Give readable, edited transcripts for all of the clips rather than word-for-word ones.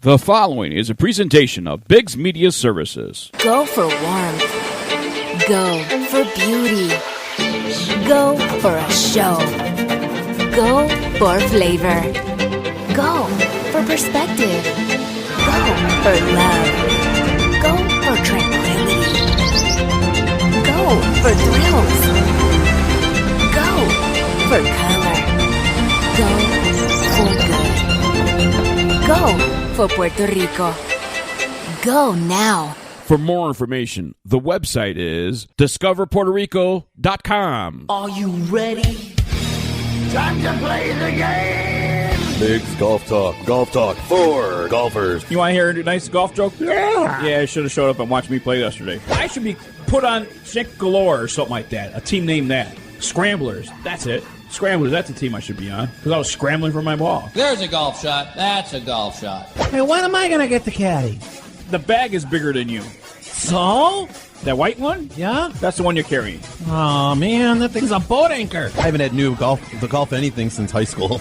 The following is a presentation of BiGGs Media Services. Go for warmth. Go for beauty. Go for a show. Go for flavor. Go for perspective. Go for love. Go for tranquility. Go for thrills. Go for color. Go for good. Go for Puerto Rico. Go now. For more information, the website is discoverpuertorico.com. Are you ready? Time to play the game! BiGGs Golf Talk for golfers. You want to hear a nice golf joke? Yeah, I should have showed up and watched me play yesterday. I should be put on Chick Galore or something like that. A team named that. Scramblers. That's it. Scramblers, that's a team I should be on, because I was scrambling for my ball. There's a golf shot. That's a golf shot. Hey, when am I going to get the caddy? The bag is bigger than you. So? That white one? Yeah? That's the one you're carrying. Oh, man, that thing's a boat anchor. I haven't had golf anything since high school. No,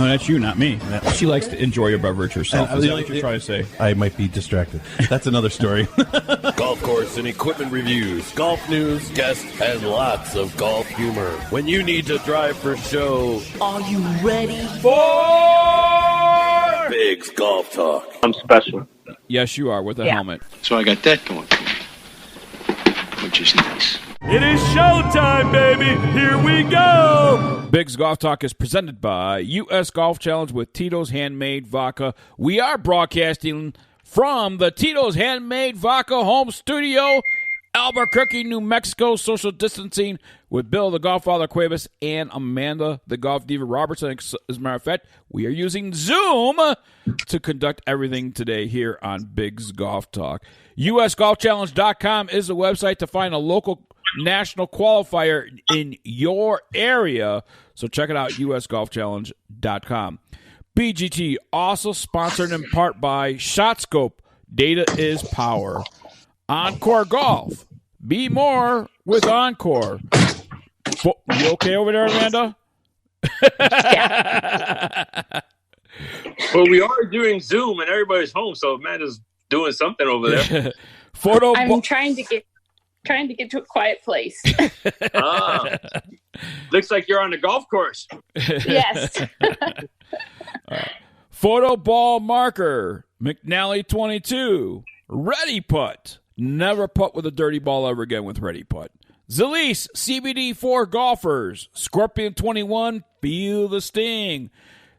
that's you, not me. She likes to enjoy a beverage herself. Is that what you're trying to say? I might be distracted. That's another story. Golf course and equipment reviews, golf news, guests, and lots of golf humor. When you need to drive for show, Are you ready? for BiGGs Golf Talk. I'm special. Yes, you are, with a helmet. So I got that going for me, which is nice. It is showtime, baby. Here we go. BiGGs Golf Talk is presented by U.S. Golf Challenge with Tito's Handmade Vodka. We are broadcasting from the Tito's Handmade Vodka home studio, Albuquerque, New Mexico. Social distancing with Bill, the Golffather Cuevas, and Amanda, the Golf Diva Robertson. As a matter of fact, we are using Zoom to conduct everything today here on BiGGs Golf Talk. USGolfChallenge.com is the website to find a local national qualifier in your area. So check it out, USGolfChallenge.com. BGT, also sponsored in part by ShotScope. Data is power. Encore Golf. Be more with Encore. You okay over there, Amanda? Well, we are doing Zoom and everybody's home, so Amanda's doing something over there. I'm trying to get to a quiet place. Looks like you're on the golf course. Yes. Photo ball marker. McNally 22. Ready putt. Never putt with a dirty ball ever again with Ready Putt. Zalise, CBD for golfers. Scorpion 21, feel the sting.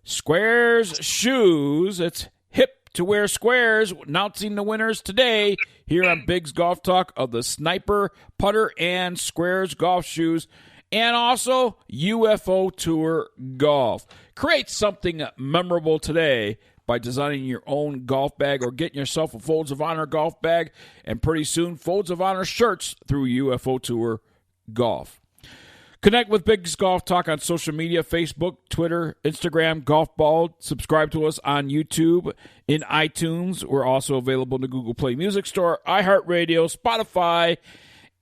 Squares shoes. It's hip to wear squares. Announcing the winners today here on BiGGs Golf Talk of the Sniper Putter and Squares golf shoes. And also UFO Tour Golf. Create something memorable today by designing your own golf bag or getting yourself a Folds of Honor golf bag, and pretty soon Folds of Honor shirts through UFO Tour Golf. Connect with BiGGs Golf Talk on social media, Facebook, Twitter, Instagram, Golf Ball. Subscribe to us on YouTube, in iTunes. We're also available in the Google Play Music Store, iHeartRadio, Spotify,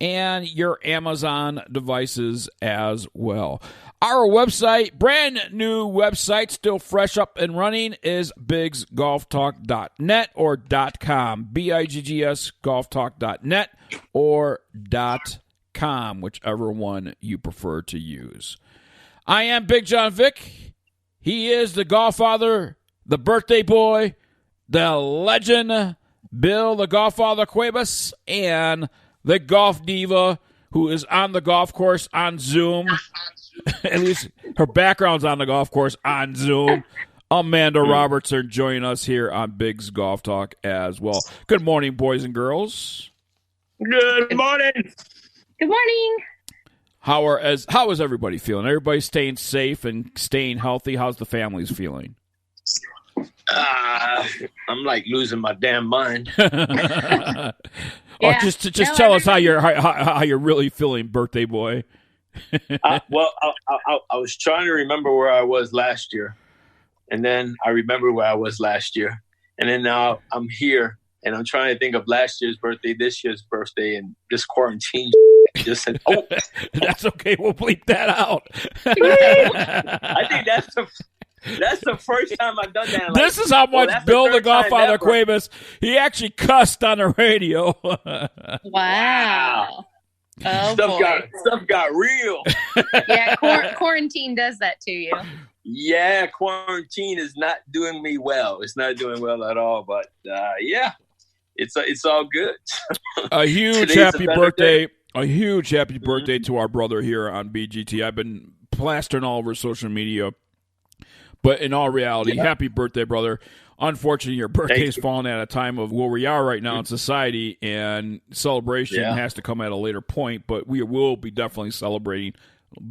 and your Amazon devices as well. Our website, brand new website, still fresh up and running, is BiggsGolfTalk.net or .com, BIGGS Golftalk.net or .com, whichever one you prefer to use. I am Big John Vick. He is the Golffather, the birthday boy, the legend, Bill, the Golffather Cuevas, and the Golf Diva, who is on the golf course on Zoom. At least her background's on the golf course on Zoom. Amanda Robertson joining us here on BiGGs Golf Talk as well. Good morning, boys and girls. Good morning. Good morning. How is everybody feeling? Everybody staying safe and staying healthy? How's the families feeling? I'm like losing my damn mind. Just tell us how you're really feeling, birthday boy. I was trying to remember where I was last year, and then I remember where I was last year, and then now I'm here, and I'm trying to think of last year's birthday, this year's birthday, and this quarantine just said, oh. That's okay. We'll bleep that out. I think that's That's the first time I've done that. This is how much that's Bill the third time Godfather ever. Cuevas, he actually cussed on the radio. Wow. Oh, boy. Stuff got real. Yeah, quarantine does that to you. Yeah, quarantine is not doing me well. It's not doing well at all. But yeah, it's all good. A huge Today's happy a better birthday. day. A huge happy birthday to our brother here on BGT. I've been plastering all over social media. But in all reality, happy birthday, brother. Unfortunately, your birthday is falling at a time of where we are right now in society, and celebration has to come at a later point. But we will be definitely celebrating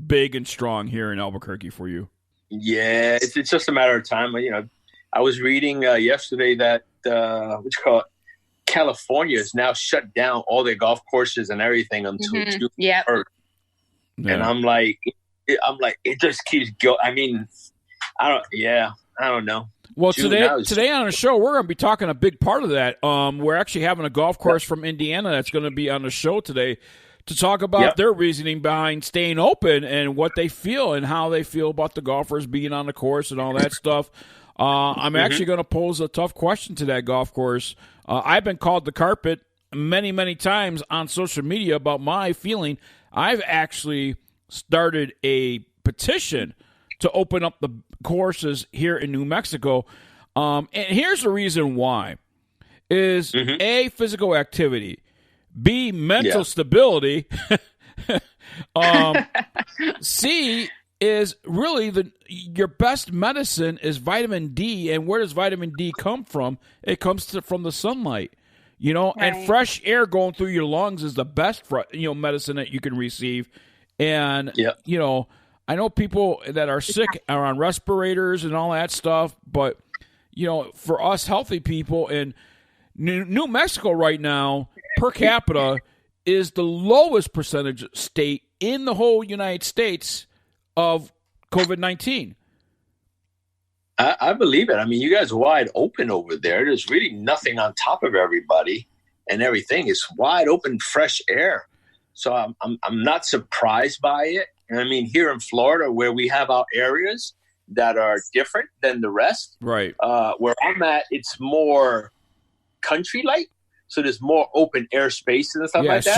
big and strong here in Albuquerque for you. Yeah, it's just a matter of time. You know, I was reading yesterday that California has now shut down all their golf courses and everything until June 1st. And I'm like, it just keeps going. I mean, I don't know. Well, today on the show, we're going to be talking a big part of that. We're actually having a golf course from Indiana that's going to be on the show today to talk about their reasoning behind staying open and what they feel and how they feel about the golfers being on the course and all that stuff. I'm actually going to pose a tough question to that golf course. I've been called the carpet many, many times on social media about my feeling. I've actually started a petition to open up the courses here in New Mexico. And here's the reason why. Is A, physical activity. B, mental stability. C is really your best medicine is vitamin D. And where does vitamin D come from? It comes from the sunlight. You know, and fresh air going through your lungs is the best medicine that you can receive. And, you know, I know people that are sick are on respirators and all that stuff, but, you know, for us healthy people in New Mexico right now, per capita, is the lowest percentage state in the whole United States of COVID-19. I believe it. I mean, you guys are wide open over there. There's really nothing on top of everybody and everything. It's wide open, fresh air. So I'm not surprised by it. And I mean, here in Florida, where we have our areas that are different than the rest, right? Where I'm at, it's more country-like. So there's more open air spaces and stuff like that.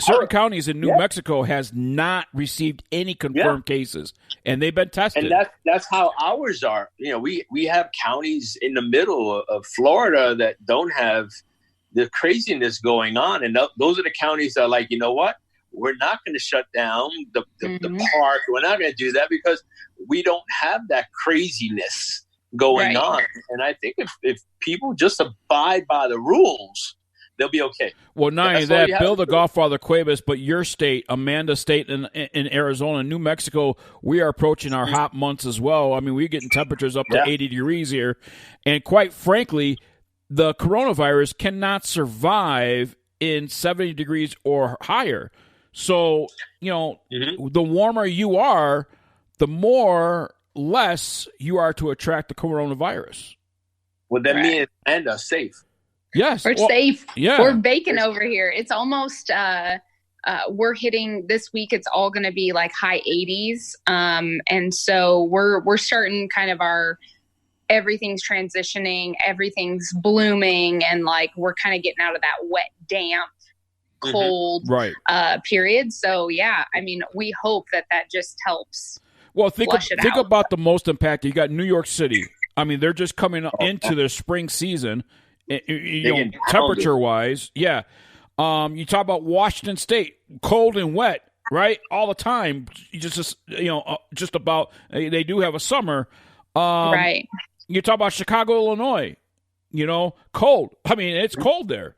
Certain counties in New Mexico has not received any confirmed cases, and they've been tested. And that's how ours are. You know, we have counties in the middle of Florida that don't have the craziness going on, and those are the counties that are like, you know what? We're not going to shut down the park. We're not going to do that because we don't have that craziness going on. And I think if people just abide by the rules, they'll be okay. Well, not only that, Bill the Godfather Cuevas, but your state, Amanda State in Arizona, New Mexico, we are approaching our hot months as well. I mean, we're getting temperatures up to 80 degrees here. And quite frankly, the coronavirus cannot survive in 70 degrees or higher. So, you know, the warmer you are, the more less you are to attract the coronavirus. Well, then me and Amanda are safe. Yes. We're safe. Yeah. We're baking over here. It's almost, we're hitting this week. It's all going to be like high 80s. And so we're starting kind of everything's transitioning, everything's blooming. And like, we're kind of getting out of that wet, damp, cold period. So yeah, I mean, we hope that just helps. Well, think about the most impacted. You got New York City. I mean, they're just coming into their spring season, temperature wise. Yeah. You talk about Washington State, cold and wet, right? All the time. Just about, they do have a summer. Right. You talk about Chicago, Illinois, cold. I mean, it's cold there.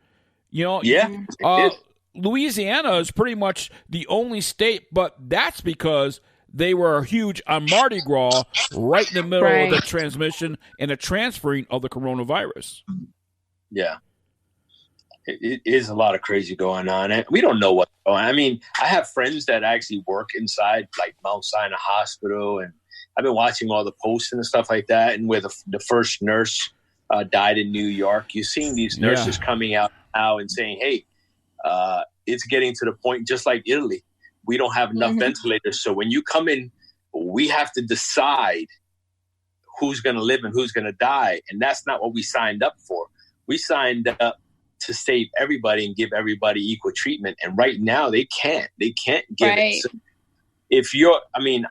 Louisiana is pretty much the only state, but that's because they were huge on Mardi Gras right in the middle of the transmission and the transferring of the coronavirus. Yeah. It is a lot of crazy going on. And we don't know what's going on. I mean, I have friends that actually work inside like Mount Sinai Hospital, and I've been watching all the posts and stuff like that, and where the first nurse died in New York. You're seeing these nurses coming out now and saying, hey, it's getting to the point just like Italy. We don't have enough ventilators. So when you come in, we have to decide who's going to live and who's going to die. And that's not what we signed up for. We signed up to save everybody and give everybody equal treatment. And right now they can't give it. So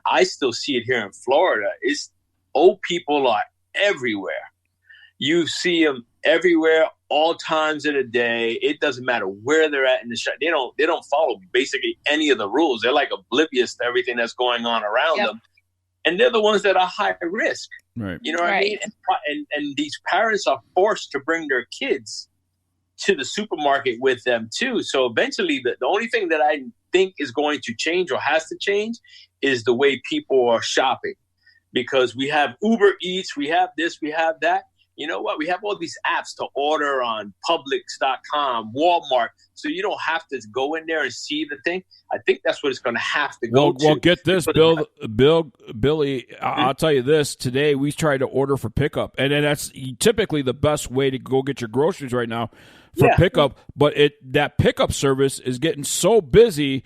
I still see it here in Florida. It's old people are everywhere. You see them everywhere, all times of the day. It doesn't matter where they're at in the shop. They don't follow basically any of the rules. They're like oblivious to everything that's going on around them. And they're the ones that are high risk. Right. You know what I mean? And these parents are forced to bring their kids to the supermarket with them too. So eventually the only thing that I think is going to change or has to change is the way people are shopping. Because we have Uber Eats, we have this, we have that. You know what? We have all these apps to order on Publix.com, Walmart, so you don't have to go in there and see the thing. I think that's what it's going to have to go to. Well, get this, Billy, I'll tell you this. Today we tried to order for pickup, and that's typically the best way to go get your groceries right now for pickup. But that pickup service is getting so busy.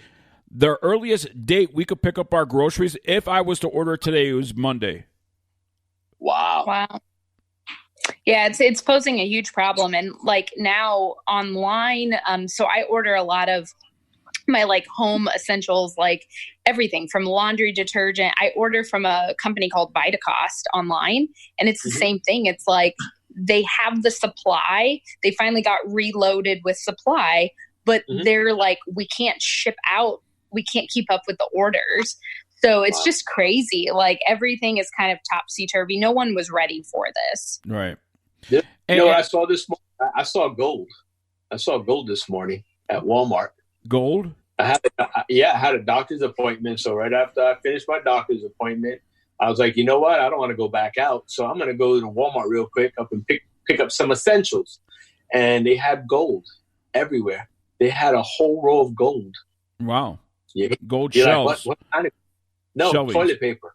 The earliest date we could pick up our groceries, if I was to order today, it was Monday. Wow. Yeah, it's posing a huge problem. And like now online, so I order a lot of my like home essentials, like everything from laundry detergent. I order from a company called Vitacost online, and it's the same thing. It's like they have the supply. They finally got reloaded with supply, but they're like, we can't ship out. We can't keep up with the orders. So it's just crazy. Like everything is kind of topsy-turvy. No one was ready for this. Right. You know what I saw this morning? I saw gold. I saw gold this morning at Walmart. Gold? I had a doctor's appointment. So right after I finished my doctor's appointment, I was like, you know what? I don't want to go back out. So I'm going to go to Walmart real quick and pick up some essentials. And they had gold everywhere. They had a whole row of gold. Wow. Yeah. Gold You're shells. Like, what kind of? No, Shelvies. Toilet paper.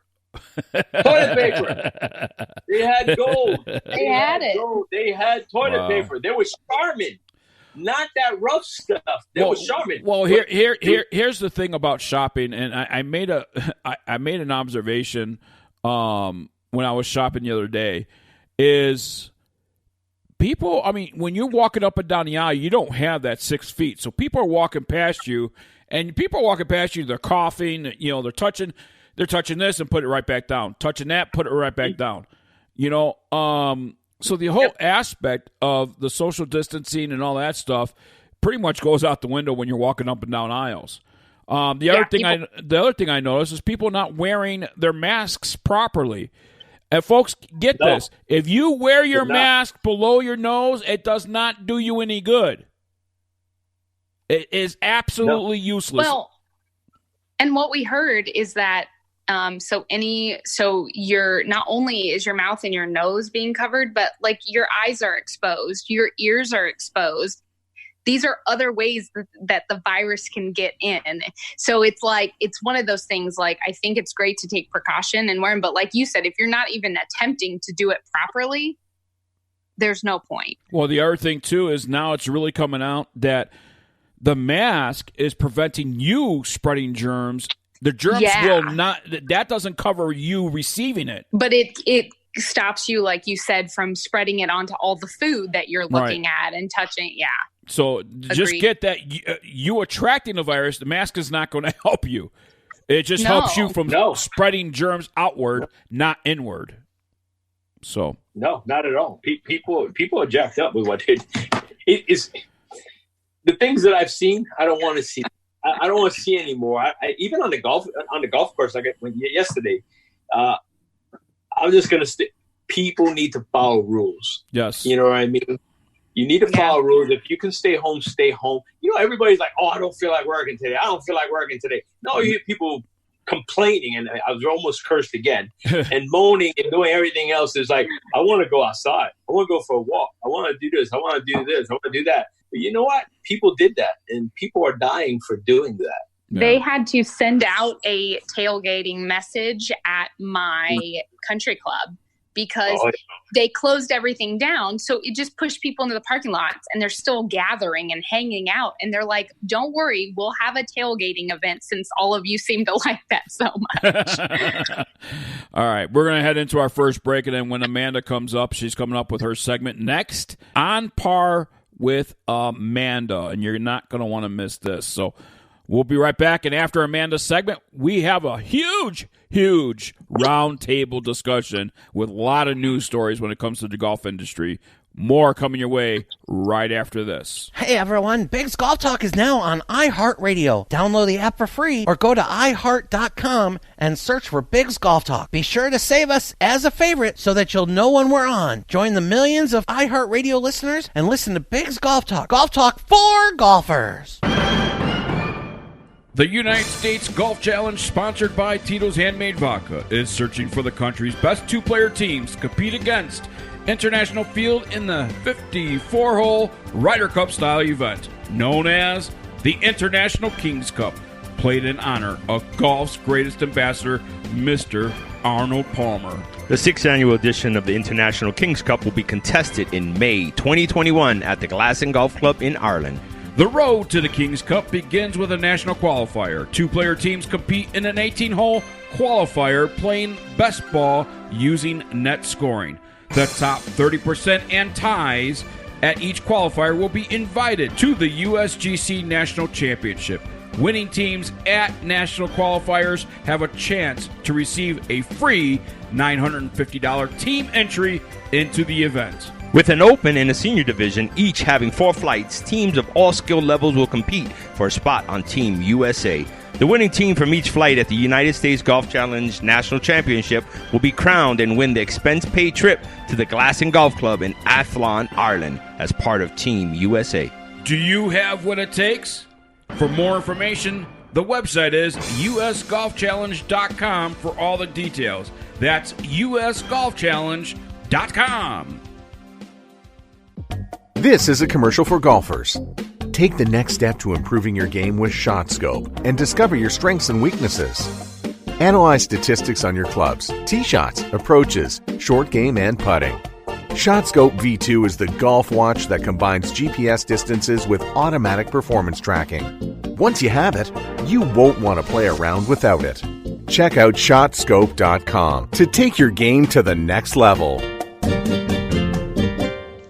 Toilet paper. They had gold. They had it. Gold. They had toilet paper. There was Charmin. Not that rough stuff. There was Charmin. Well, here's the thing about shopping, and I made an observation when I was shopping the other day, is people. I mean, when you're walking up and down the aisle, you don't have that 6 feet, so people are walking past you, and people are walking past you. They're coughing. They're touching this and put it right back down. Touching that, put it right back down. So the whole aspect of the social distancing and all that stuff pretty much goes out the window when you're walking up and down aisles. The other thing I noticed is people not wearing their masks properly. And folks, get this. If you wear your mask below your nose, it does not do you any good. It is absolutely useless. Well, and what we heard is that so you're not only is your mouth and your nose being covered, but like your eyes are exposed, your ears are exposed. These are other ways that the virus can get in. So it's one of those things, like, I think it's great to take precaution and wear them. But like you said, if you're not even attempting to do it properly, there's no point. Well, the other thing too is now it's really coming out that the mask is preventing you spreading germs. The germs will not, that doesn't cover you receiving it. But it stops you, like you said, from spreading it onto all the food that you're looking at and touching. Yeah. So just get that you attracting the virus, the mask is not going to help you. It just helps you from spreading germs outward, not inward. So no, not at all. People are jacked up with what it is. The things that I've seen, I don't want to see. I don't want to see anymore. I even on the golf course, like yesterday, I'm just gonna people need to follow rules. Yes, you know what I mean. You need to follow rules. If you can stay home, stay home. Everybody's like, "Oh, I don't feel like working today. I don't feel like working today." No, you hear people complaining, and I was almost cursed again, and moaning and doing everything else. Is like, I want to go outside. I want to go for a walk. I want to do this. I want to do this. I want to do that. But you know what? People did that, and people are dying for doing that. Yeah. They had to send out a tailgating message at my country club because they closed everything down. So it just pushed people into the parking lots, and they're still gathering and hanging out. And they're like, don't worry, we'll have a tailgating event since all of you seem to like that so much. All right, we're going to head into our first break, and then when Amanda comes up, she's coming up with her segment next, On Par with Amanda, and you're not going to want to miss this. So we'll be right back, and after Amanda's segment, we have a huge roundtable discussion with a lot of news stories when it comes to the golf industry. More coming your way right after this. Hey everyone, Biggs Golf Talk is now on iHeartRadio. Download the app for free or go to iHeart.com and search for Biggs Golf Talk. Be sure to save us as a favorite so that you'll know when we're on. Join the millions of iHeartRadio listeners and listen to Biggs Golf Talk. Golf Talk for golfers. The United States Golf Challenge, sponsored by Tito's Handmade Vodka, is searching for the country's best two-player teams to compete against International Field in the 54-hole Ryder Cup style event known as the International Kings Cup, played in honor of golf's greatest ambassador, Mr. Arnold Palmer. The 6th annual edition of the International Kings Cup will be contested in May 2021 at the Glasson Golf Club in Ireland. The road to the Kings Cup begins with a national qualifier. Two-player teams compete in an 18-hole qualifier playing best ball using net scoring. The top 30% and ties at each qualifier will be invited to the USGC National Championship. Winning teams at national qualifiers have a chance to receive a free $950 team entry into the event. With an open and a senior division, each having 4 flights, teams of all skill levels will compete for a spot on Team USA. The winning team from each flight at the United States Golf Challenge National Championship will be crowned and win the expense-paid trip to the Glasson Golf Club in Athlone, Ireland, as part of Team USA. Do you have what it takes? For more information, the website is usgolfchallenge.com for all the details. That's usgolfchallenge.com. This is a commercial for golfers. Take the next step to improving your game with ShotScope and discover your strengths and weaknesses. Analyze statistics on your clubs, tee shots, approaches, short game, and putting. ShotScope V2 is the golf watch that combines GPS distances with automatic performance tracking. Once you have it, you won't want to play around without it. Check out ShotScope.com to take your game to the next level.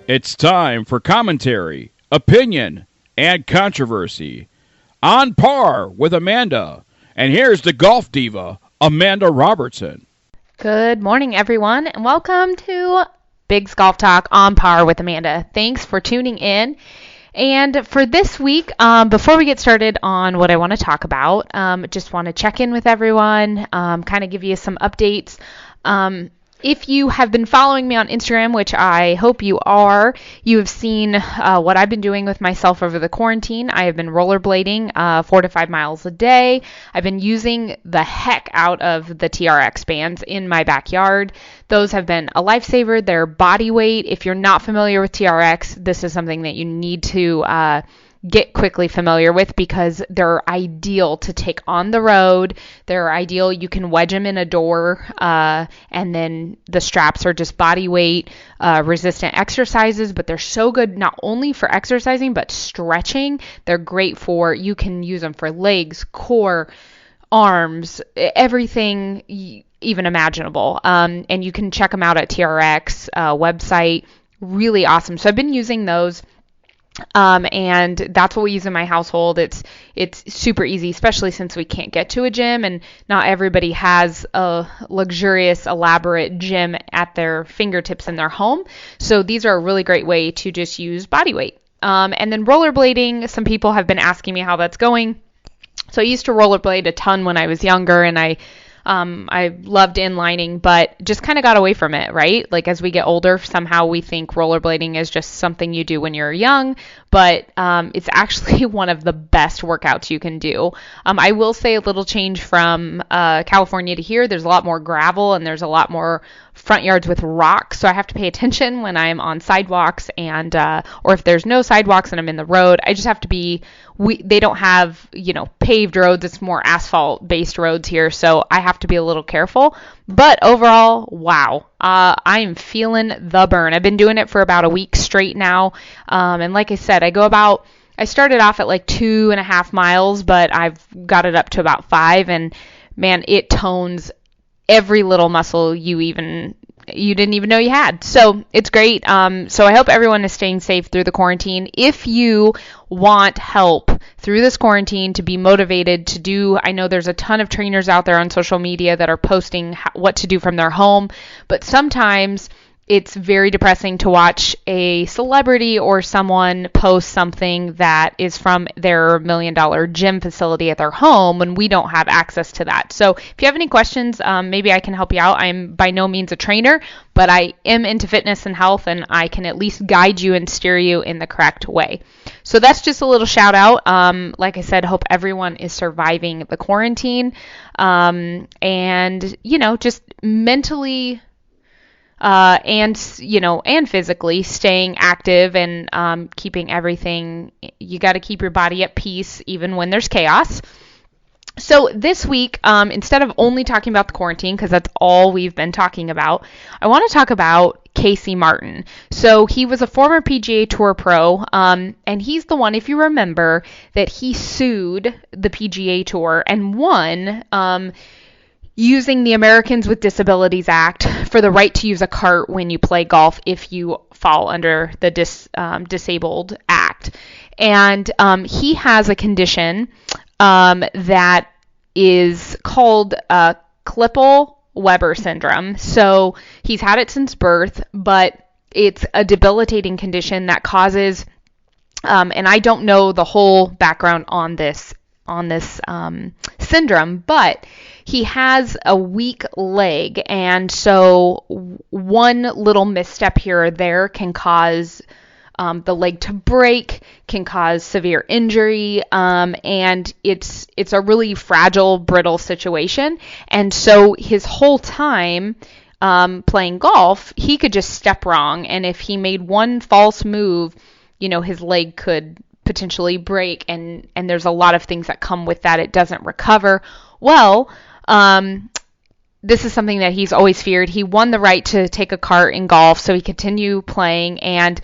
It's time for commentary, opinion, and controversy. On Par with Amanda. And here's the golf diva, Amanda Robertson. Good morning, everyone, and welcome to Biggs Golf Talk On Par with Amanda. Thanks for tuning in. And for this week, before we get started on what I want to talk about, just want to check in with everyone, kind of give you some updates. If you have been following me on Instagram, which I hope you are, you have seen what I've been doing with myself over the quarantine. I have been rollerblading 4 to 5 miles a day. I've been using the heck out of the TRX bands in my backyard. Those have been a lifesaver. They're body weight. If you're not familiar with TRX, this is something that you need to get quickly familiar with because they're ideal to take on the road. They're ideal. You can wedge them in a door, and then the straps are just body weight resistant exercises, but they're so good not only for exercising, but stretching. They're great for, you can use them for legs, core, arms, everything even imaginable. And you can check them out at TRX website. Really awesome. So I've been using those. And that's what we use in my household. It's super easy, especially since we can't get to a gym and not everybody has a luxurious, elaborate gym at their fingertips in their home. So these are a really great way to just use body weight. And then rollerblading, some people have been asking me how that's going. So I used to rollerblade a ton when I was younger, and I loved inlining, but just kind of got away from it, right? Like as we get older, somehow we think rollerblading is just something you do when you're young, but it's actually one of the best workouts you can do. I will say a little change from California to here. There's a lot more gravel and there's a lot more front yards with rocks, so I have to pay attention when I'm on sidewalks and or if there's no sidewalks and I'm in the road. I just have to be. They don't have paved roads. It's more asphalt based roads here, so I have to be a little careful. But overall, wow, I am feeling the burn. I've been doing it for about a week straight now, and like I said, I started off at like 2.5 miles, but I've got it up to about 5, and man, it tones every little muscle you didn't even know you had. So it's great. So I hope everyone is staying safe through the quarantine. If you want help through this quarantine to be motivated to do, I know there's a ton of trainers out there on social media that are posting what to do from their home, but sometimes it's very depressing to watch a celebrity or someone post something that is from their $1 million gym facility at their home when we don't have access to that. So if you have any questions, maybe I can help you out. I'm by no means a trainer, but I am into fitness and health, and I can at least guide you and steer you in the correct way. So that's just a little shout out. Like I said, hope everyone is surviving the quarantine, and just mentally and physically staying active and keeping everything. You got to keep your body at peace even when there's chaos. So this week, instead of only talking about the quarantine, because that's all we've been talking about, I want to talk about Casey Martin. So he was a former PGA Tour pro, and he's the one, if you remember, that he sued the PGA Tour and won using the Americans with Disabilities Act for the right to use a cart when you play golf if you fall under the Disabled Act. And he has a condition that is called Klippel-Weber syndrome. So he's had it since birth, but it's a debilitating condition that causes, and I don't know the whole background on this syndrome, but he has a weak leg, and so one little misstep here or there can cause the leg to break, can cause severe injury, and it's a really fragile, brittle situation. And so his whole time playing golf, he could just step wrong, and if he made one false move, his leg could potentially break, and there's a lot of things that come with that. It doesn't recover. Well, this is something that he's always feared. He won the right to take a cart in golf, so he continued playing, and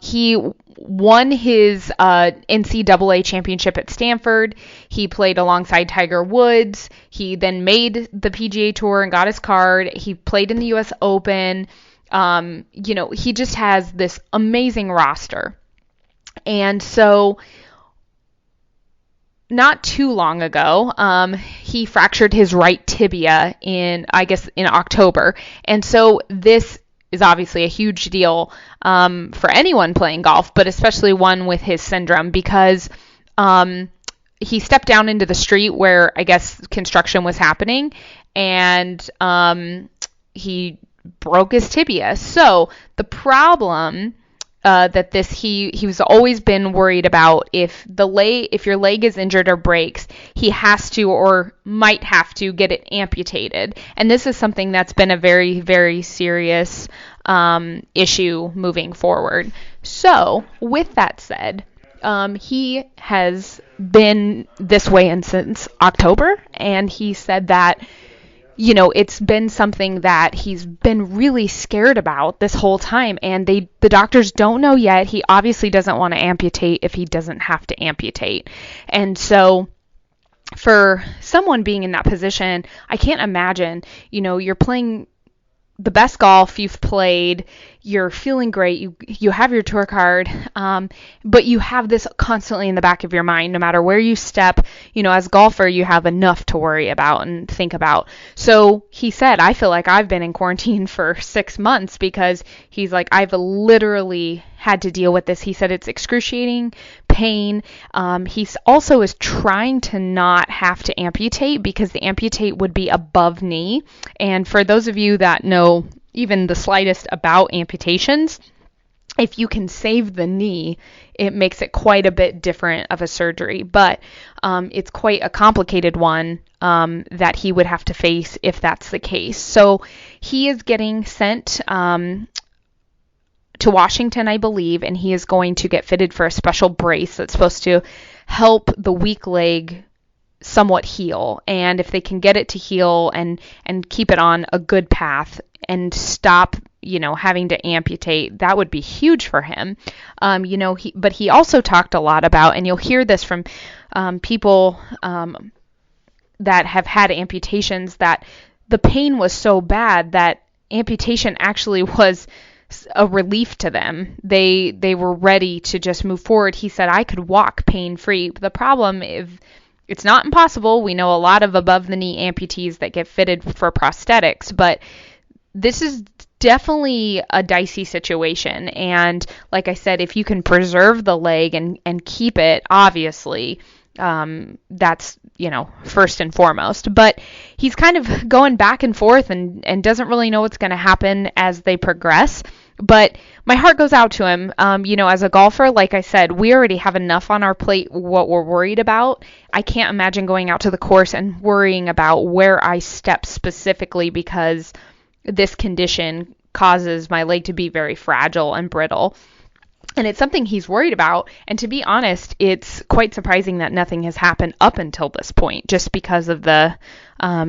he won his NCAA championship at Stanford. He played alongside Tiger Woods. He then made the PGA Tour and got his card. He played in the U.S. Open. He just has this amazing roster. And so not too long ago, he fractured his right tibia in October. And so this is obviously a huge deal for anyone playing golf, but especially one with his syndrome, because he stepped down into the street where I guess construction was happening, and he broke his tibia. So the problem that he was always been worried about, if your leg is injured or breaks, he has to or might have to get it amputated. And this is something that's been a very, very serious issue moving forward. So with that said, he has been this way since October, and he said that it's been something that he's been really scared about this whole time, and the doctors don't know yet. He obviously doesn't want to amputate if he doesn't have to amputate. And so for someone being in that position, I can't imagine, you're playing the best golf you've played, you're feeling great, you have your tour card, but you have this constantly in the back of your mind. No matter where you step, as a golfer, you have enough to worry about and think about. So he said, I feel like I've been in quarantine for 6 months, because he's like, I've literally had to deal with this. He said it's excruciating pain. He also is trying to not have to amputate, because the amputate would be above knee. And for those of you that know even the slightest about amputations, if you can save the knee, it makes it quite a bit different of a surgery. But it's quite a complicated one that he would have to face if that's the case. So he is getting sent to Washington, I believe, and he is going to get fitted for a special brace that's supposed to help the weak leg somewhat heal. And if they can get it to heal and keep it on a good path and stop, having to amputate, that would be huge for him. But he also talked a lot about, and you'll hear this from people that have had amputations, that the pain was so bad that amputation actually was a relief to them. They were ready to just move forward. He said, I could walk pain-free. The problem is, it's not impossible. We know a lot of above-the-knee amputees that get fitted for prosthetics, but this is definitely a dicey situation. And like I said, if you can preserve the leg and keep it, obviously, that's, first and foremost. But he's kind of going back and forth and doesn't really know what's going to happen as they progress. But my heart goes out to him. As a golfer, like I said, we already have enough on our plate what we're worried about. I can't imagine going out to the course and worrying about where I step specifically, because this condition causes my leg to be very fragile and brittle. And it's something he's worried about. And to be honest, it's quite surprising that nothing has happened up until this point, just because of the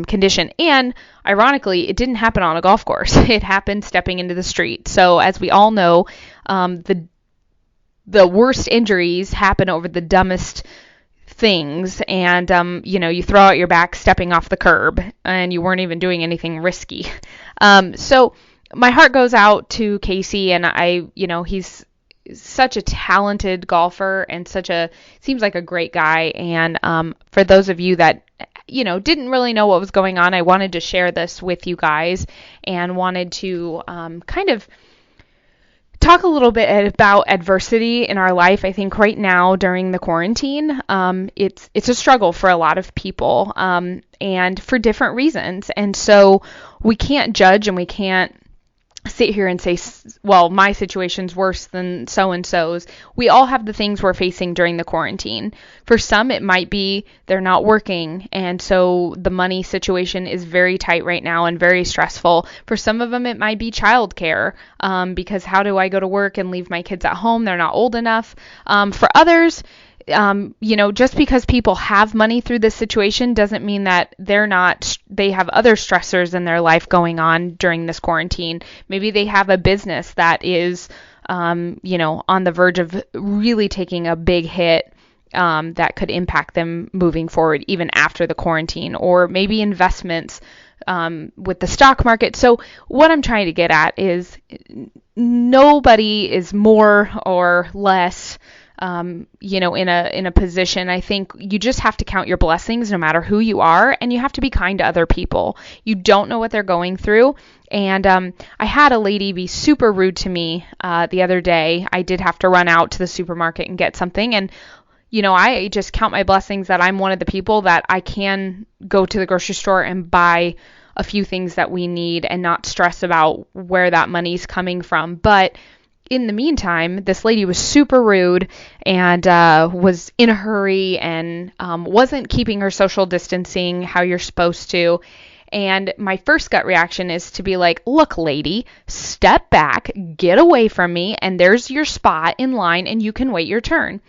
condition. And ironically, it didn't happen on a golf course. It happened stepping into the street. So as we all know, the worst injuries happen over the dumbest things. And, you throw out your back stepping off the curb and you weren't even doing anything risky. So my heart goes out to Casey, and he's such a talented golfer and seems like a great guy. And for those of you that didn't really know what was going on, I wanted to share this with you guys and wanted to kind of talk a little bit about adversity in our life. I think right now during the quarantine, it's a struggle for a lot of people, and for different reasons. And so we can't judge, and we can't sit here and say, well, my situation's worse than so-and-so's. We all have the things we're facing during the quarantine. For some, it might be they're not working, and so the money situation is very tight right now and very stressful. For some of them, it might be childcare, because how do I go to work and leave my kids at home? They're not old enough. For others, just because people have money through this situation doesn't mean that they have other stressors in their life going on during this quarantine. Maybe they have a business that is, on the verge of really taking a big hit, that could impact them moving forward even after the quarantine, or maybe investments, with the stock market. So what I'm trying to get at is nobody is more or less in a position. I think you just have to count your blessings no matter who you are, and you have to be kind to other people. You don't know what they're going through. And I had a lady be super rude to me the other day. I did have to run out to the supermarket and get something, and I just count my blessings that I'm one of the people that I can go to the grocery store and buy a few things that we need and not stress about where that money's coming from. But in the meantime, this lady was super rude and was in a hurry and wasn't keeping her social distancing how you're supposed to. And my first gut reaction is to be like, look, lady, step back, get away from me, and there's your spot in line and you can wait your turn.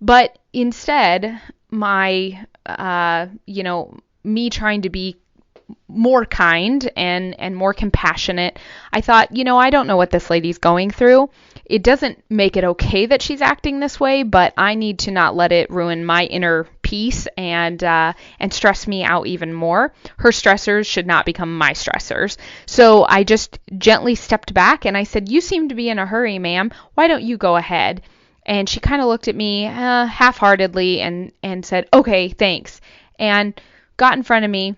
But instead, me trying to be more kind and more compassionate, I thought, I don't know what this lady's going through. It doesn't make it okay that she's acting this way, but I need to not let it ruin my inner peace and stress me out even more. Her stressors should not become my stressors. So I just gently stepped back and I said, you seem to be in a hurry, ma'am. Why don't you go ahead? And she kind of looked at me half-heartedly and said, okay, thanks. And got in front of me,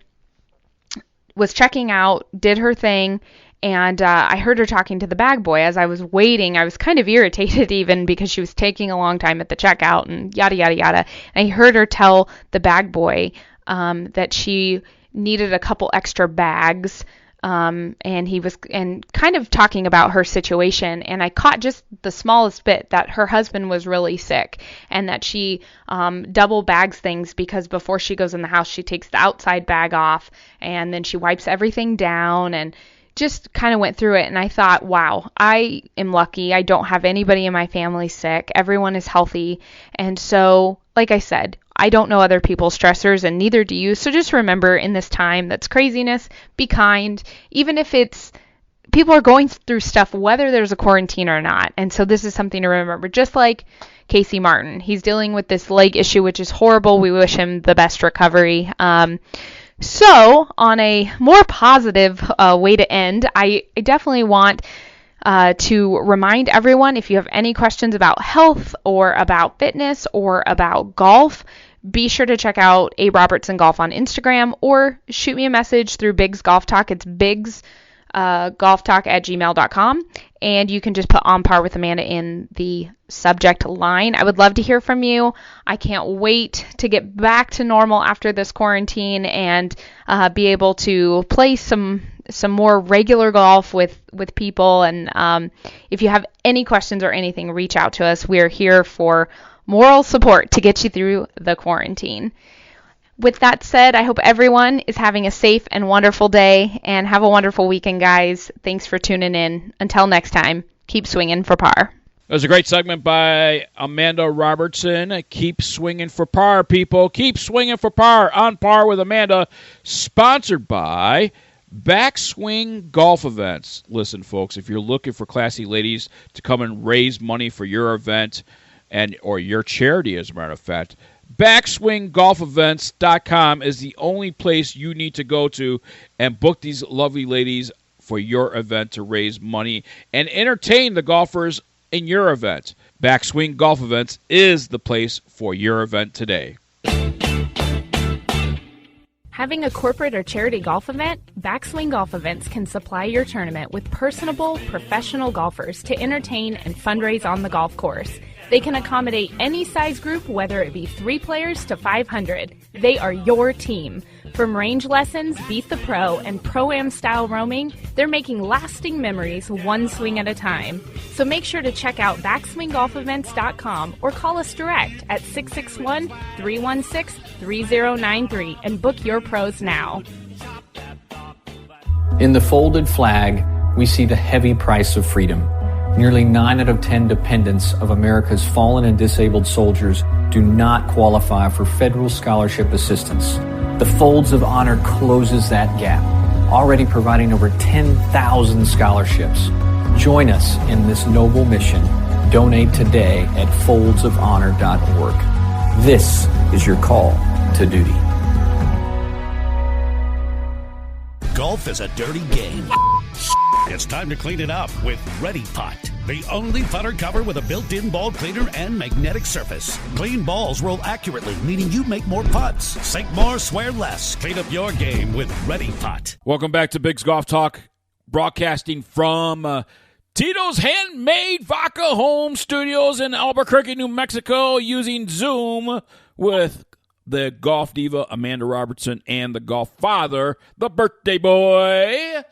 was checking out, did her thing, and I heard her talking to the bag boy as I was waiting. I was kind of irritated even because she was taking a long time at the checkout and yada, yada, yada. And I heard her tell the bag boy that she needed a couple extra bags, and he was kind of talking about her situation. And I caught just the smallest bit that her husband was really sick and that she double bags things because before she goes in the house, she takes the outside bag off and then she wipes everything down and just kind of went through it, and I thought, wow, I am lucky. I don't have anybody in my family sick. Everyone is healthy. And so, like I said, I don't know other people's stressors, and neither do you. So just remember, in this time that's craziness, be kind, even if it's people are going through stuff, whether there's a quarantine or not. And so this is something to remember. Just like Casey Martin, he's dealing with this leg issue, which is horrible. We wish him the best recovery. So on a more positive way to end, I definitely want to remind everyone, if you have any questions about health or about fitness or about golf, be sure to check out A. Robertson Golf on Instagram or shoot me a message through Biggs Golf Talk. It's Biggs golftalk@gmail.com, and you can just put On Par with Amanda in the subject line. I would love to hear from you. I can't wait to get back to normal after this quarantine and be able to play some more regular golf with people. And if you have any questions or anything, reach out to us. We are here for moral support to get you through the quarantine. With that said, I hope everyone is having a safe and wonderful day, and have a wonderful weekend, guys. Thanks for tuning in. Until next time, keep swinging for par. That was a great segment by Amanda Robertson. Keep swinging for par, people. Keep swinging for par. On Par with Amanda, sponsored by Backswing Golf Events. Listen, folks, if you're looking for classy ladies to come and raise money for your event or your charity, as a matter of fact, BackswingGolfEvents.com is the only place you need to go to and book these lovely ladies for your event to raise money and entertain the golfers in your event. Backswing Golf Events is the place for your event today. Having a corporate or charity golf event? Backswing Golf Events can supply your tournament with personable, professional golfers to entertain and fundraise on the golf course. They can accommodate any size group, whether it be 3 players to 500. They are your team. From range lessons, Beat the Pro, and Pro-Am style roaming, they're making lasting memories one swing at a time. So make sure to check out BackswingGolfEvents.com or call us direct at 661-316-3093 and book your pros now. In the folded flag, we see the heavy price of freedom. Nearly 9 out of 10 dependents of America's fallen and disabled soldiers do not qualify for federal scholarship assistance. The Folds of Honor closes that gap, already providing over 10,000 scholarships. Join us in this noble mission. Donate today at foldsofhonor.org. This is your call to duty. Golf is a dirty game. It's time to clean it up with Ready Pot, the only putter cover with a built-in ball cleaner and magnetic surface. Clean balls roll accurately, meaning you make more putts. Sink more, swear less. Clean up your game with Ready Pot. Welcome back to Biggs Golf Talk, broadcasting from Tito's Handmade Vodka Home Studios in Albuquerque, New Mexico, using Zoom with the golf diva Amanda Robertson and the golf father, the birthday boy,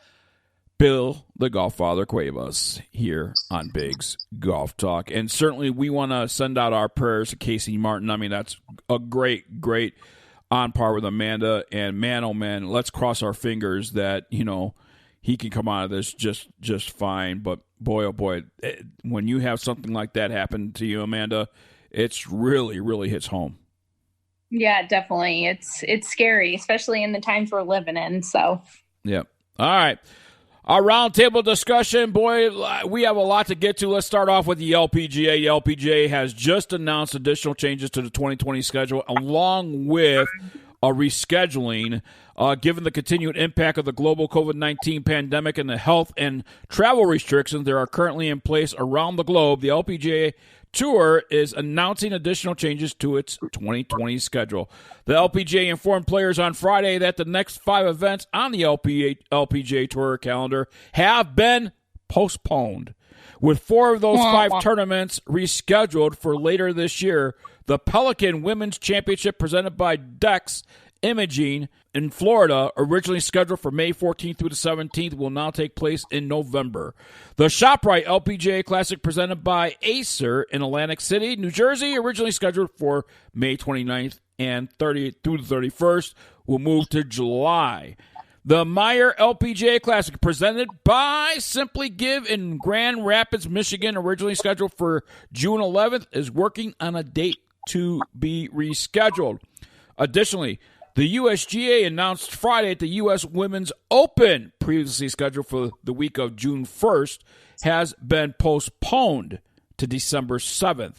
Bill, the golf father Cuevas, here on Biggs Golf Talk. And certainly we want to send out our prayers to Casey Martin. I mean, that's a great On Par with Amanda. And man, oh man, let's cross our fingers that, he can come out of this just fine. But boy, oh boy, when you have something like that happen to you, Amanda, it's really, really hits home. Yeah, definitely. It's scary, especially in the times we're living in. So, yep. All right. Our roundtable discussion, boy, we have a lot to get to. Let's start off with the LPGA. The LPGA has just announced additional changes to the 2020 schedule, along with a rescheduling. Given the continued impact of the global COVID-19 pandemic and the health and travel restrictions that are currently in place around the globe, the LPGA Tour is announcing additional changes to its 2020 schedule. The LPGA informed players on Friday that the next 5 events on the LPGA Tour calendar have been postponed, with 4 of those 5 tournaments rescheduled for later this year. The Pelican Women's Championship, presented by Dex Imaging in Florida, originally scheduled for May 14th through the 17th, will now take place in November. The ShopRite LPGA Classic, presented by Acer in Atlantic City, New Jersey, originally scheduled for May 29th and 30th through the 31st, will move to July. The Meyer LPGA Classic, presented by Simply Give in Grand Rapids, Michigan, originally scheduled for June 11th, is working on a date to be rescheduled. Additionally, the USGA announced Friday that the U.S. Women's Open, previously scheduled for the week of June 1st, has been postponed to December 7th.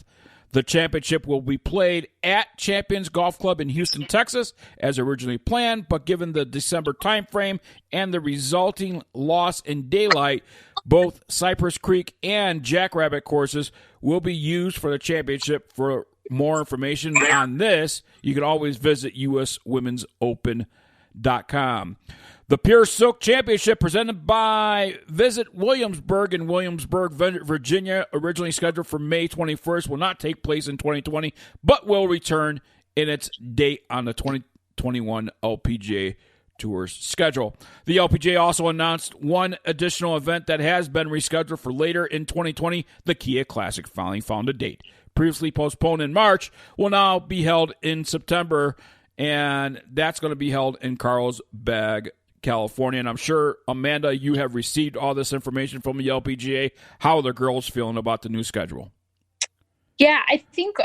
The championship will be played at Champions Golf Club in Houston, Texas, as originally planned, but given the December timeframe and the resulting loss in daylight, both Cypress Creek and Jackrabbit courses will be used for the championship. For more information on this, you can always visit uswomensopen.com. The Pure Silk Championship, presented by Visit Williamsburg in Williamsburg, Virginia, originally scheduled for May 21st, will not take place in 2020, but will return in its date on the 2021 LPGA Tour's schedule. The LPGA also announced one additional event that has been rescheduled for later in 2020. The Kia Classic finally found a date. Previously postponed in March, will now be held in September, and that's going to be held in Carlsbad, California. And I'm sure, Amanda, you have received all this information from the LPGA. How are the girls feeling about the new schedule? Yeah, I think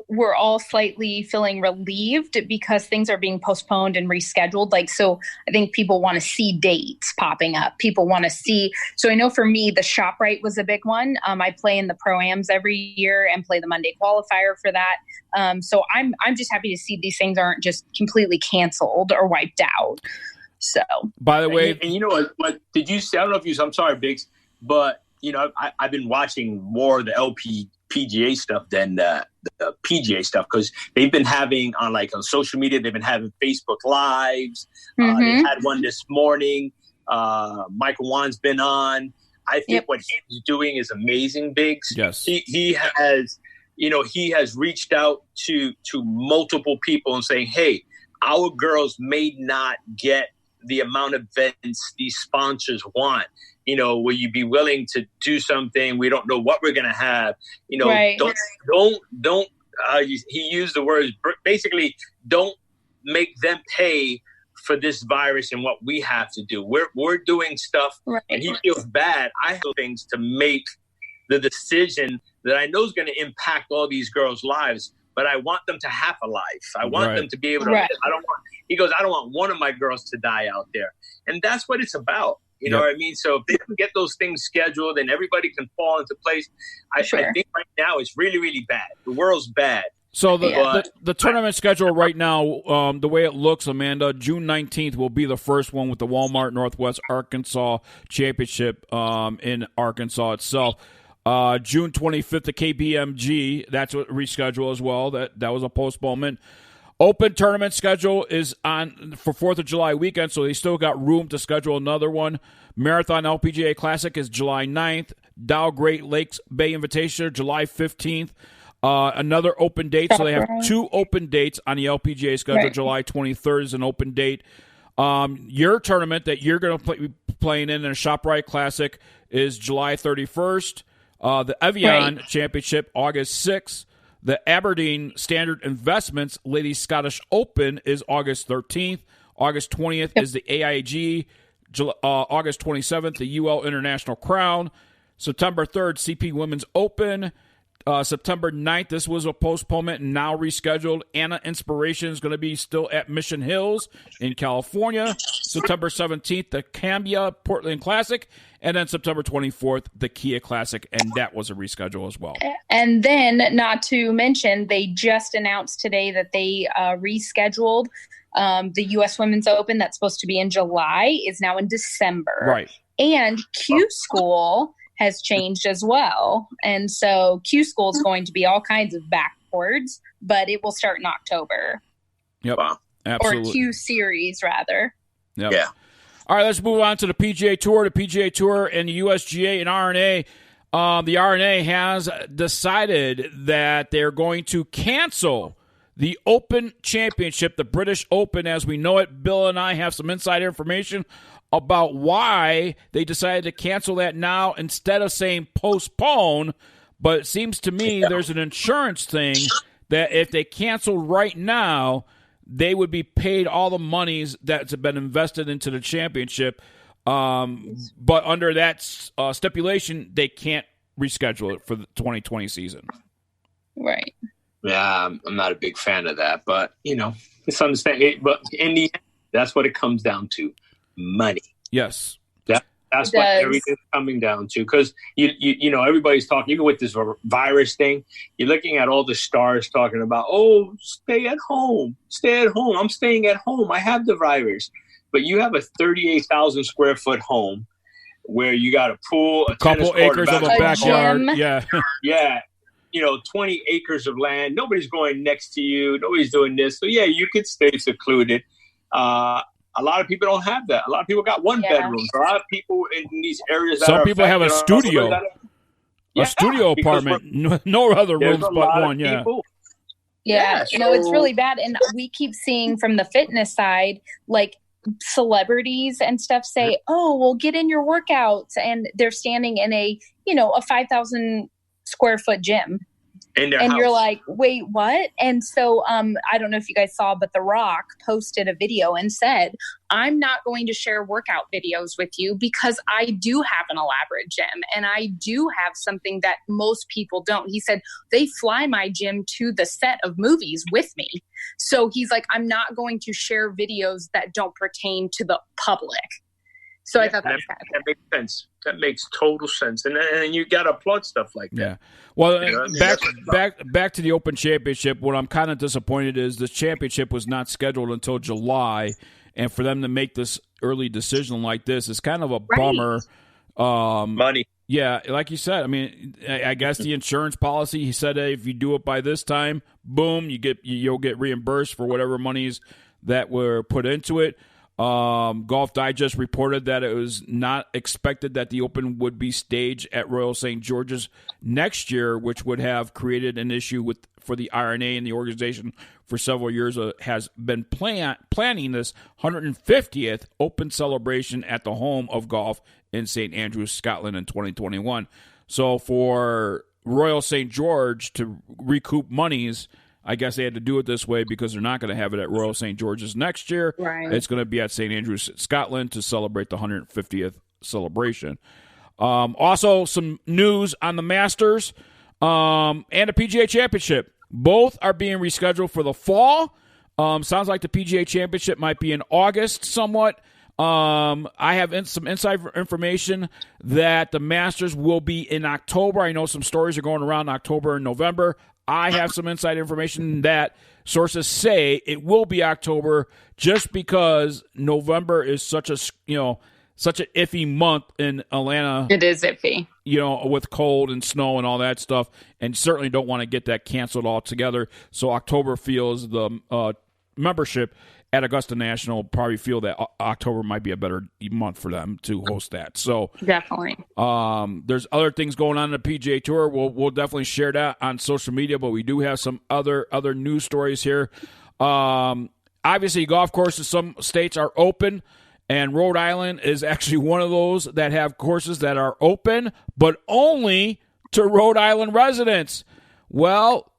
we're all slightly feeling relieved because things are being postponed and rescheduled. So I think people want to see dates popping up. People want to see. So I know for me, the ShopRite was a big one. I play in the Pro-Ams every year and play the Monday qualifier for that. So I'm just happy to see these things aren't just completely canceled or wiped out. So, by the way, and you know what did you say? I don't know if you. I'm sorry, Biggs, but I've been watching more of the LPGA stuff than the PGA stuff because they've been having on social media. They've been having Facebook Lives. They had one this morning. Michael Wan's been on. I think what he's doing is amazing, Biggs. Yes, he has. He has reached out to multiple people and saying, "Hey, our girls may not get the amount of events these sponsors want. Will you be willing to do something? We don't know what we're going to have. Right. Don't. He used the words basically. Don't make them pay for this virus and what we have to do. We're doing stuff, right. And he feels bad. I have things to make the decision that I know is going to impact all these girls' lives." But I want them to have a life. I want them to be able to. Right. He goes, I don't want one of my girls to die out there, and that's what it's about. You know what I mean? So if they can get those things scheduled and everybody can fall into place, I think right now it's really, really bad. The world's bad. So the tournament schedule right now, the way it looks, Amanda, June 19th will be the first one with the Walmart Northwest Arkansas Championship in Arkansas itself. June 25th, the KPMG, that's a reschedule as well. That was a postponement. Open tournament schedule is on for 4th of July weekend, so they still got room to schedule another one. Marathon LPGA Classic is July 9th. Dow Great Lakes Bay Invitational, July 15th. Another open date, so they have two open dates on the LPGA schedule. Right. July 23rd is an open date. Your tournament that you're going to be playing in a ShopRite Classic is July 31st. The Evian Championship, August 6th. The Aberdeen Standard Investments Ladies Scottish Open is August 13th. August 20th is the AIG. August 27th, the UL International Crown. September 3rd, CP Women's Open. September 9th, this was a postponement and now rescheduled. Anna Inspiration is going to be still at Mission Hills in California. September 17th, the Cambia Portland Classic. And then September 24th, the Kia Classic, and that was a reschedule as well. And then, not to mention, they just announced today that they rescheduled the U.S. Women's Open that's supposed to be in July is now in December. Right. And Q School has changed as well. And so Q School is going to be all kinds of backwards, but it will start in October. Yep, absolutely. Or Q Series, rather. Yep. Yeah. All right, let's move on to the PGA Tour. The PGA Tour and the USGA and R&A. The R&A has decided that they're going to cancel the Open Championship, the British Open as we know it. Bill and I have some inside information about why they decided to cancel that now instead of saying postpone. But it seems to me there's an insurance thing that if they cancel right now, they would be paid all the monies that's been invested into the championship. But under that stipulation, they can't reschedule it for the 2020 season. Right. Yeah, I'm not a big fan of that, but it's understandable. But in the end, that's what it comes down to: money. Yes. That's what everything's coming down to. Because you know, everybody's talking. Even with this virus thing, you're looking at all the stars talking about, oh, stay at home, stay at home. I'm staying at home. I have the virus, but you have a 38,000 square foot home where you got a pool, a couple acres of a backyard, yeah. 20 acres of land. Nobody's going next to you. Nobody's doing this. So yeah, you could stay secluded. A lot of people don't have that. A lot of people got one bedrooms. A lot of people in these areas. Some people have a studio, studio apartment. No other rooms but one. Yeah. Yeah, it's really bad. And we keep seeing from the fitness side, like celebrities and stuff say, oh, well, get in your workouts. And they're standing in a 5,000 square foot gym. And you're like, wait, what? And so I don't know if you guys saw, but The Rock posted a video and said, I'm not going to share workout videos with you because I do have an elaborate gym and I do have something that most people don't. He said, they fly my gym to the set of movies with me. So he's like, I'm not going to share videos that don't pertain to the public. So I thought that makes sense. That makes total sense. And you got to applaud stuff like that. Yeah. Well, back to the Open Championship. What I'm kind of disappointed is the championship was not scheduled until July, and for them to make this early decision like this is kind of a bummer. Money. Yeah, like you said. I mean, I guess the insurance policy. He said, hey, if you do it by this time, boom, you'll get reimbursed for whatever monies that were put into it. Golf Digest reported that it was not expected that the Open would be staged at Royal St. George's next year, which would have created an issue for the R&A, and the organization for several years has been planning this 150th Open celebration at the home of golf in St. Andrews, Scotland in 2021. So for Royal St. George to recoup monies, I guess they had to do it this way because they're not going to have it at Royal St. George's next year. Right. It's going to be at St. Andrews, Scotland, to celebrate the 150th celebration. Also, some news on the Masters and the PGA Championship. Both are being rescheduled for the fall. Sounds like the PGA Championship might be in August somewhat. I have some inside information that the Masters will be in October. I know some stories are going around October and November. I have some inside information that sources say it will be October just because November is such an iffy month in Atlanta. It is iffy. With cold and snow and all that stuff, and certainly don't want to get that canceled altogether. So October feels the membership at Augusta National probably feel that October might be a better month for them to host that. So definitely, there's other things going on in the PGA Tour. We'll definitely share that on social media, but we do have some other news stories here. Obviously, golf courses, some states are open, and Rhode Island is actually one of those that have courses that are open, but only to Rhode Island residents. Well,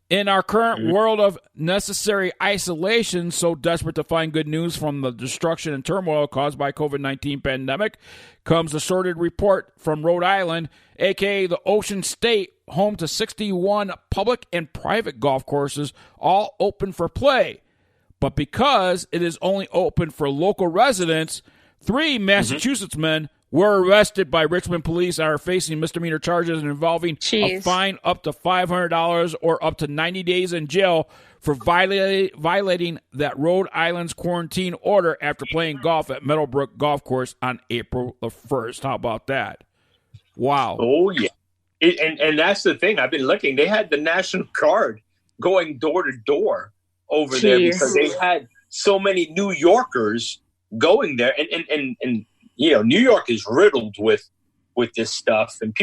in our current world of necessary isolation, so desperate to find good news from the destruction and turmoil caused by COVID-19 pandemic, comes a sorted report from Rhode Island, a.k.a. the Ocean State, home to 61 public and private golf courses, all open for play. But because it is only open for local residents, 3 Massachusetts men were arrested by Richmond police and are facing misdemeanor charges involving a fine up to $500 or up to 90 days in jail for violating that Rhode Island's quarantine order after playing golf at Meadowbrook Golf Course on April the 1st. How about that? Wow. Oh, yeah. And that's the thing. I've been looking. They had the National Guard going door to door over there because they had so many New Yorkers going there. And New York is riddled with this stuff, and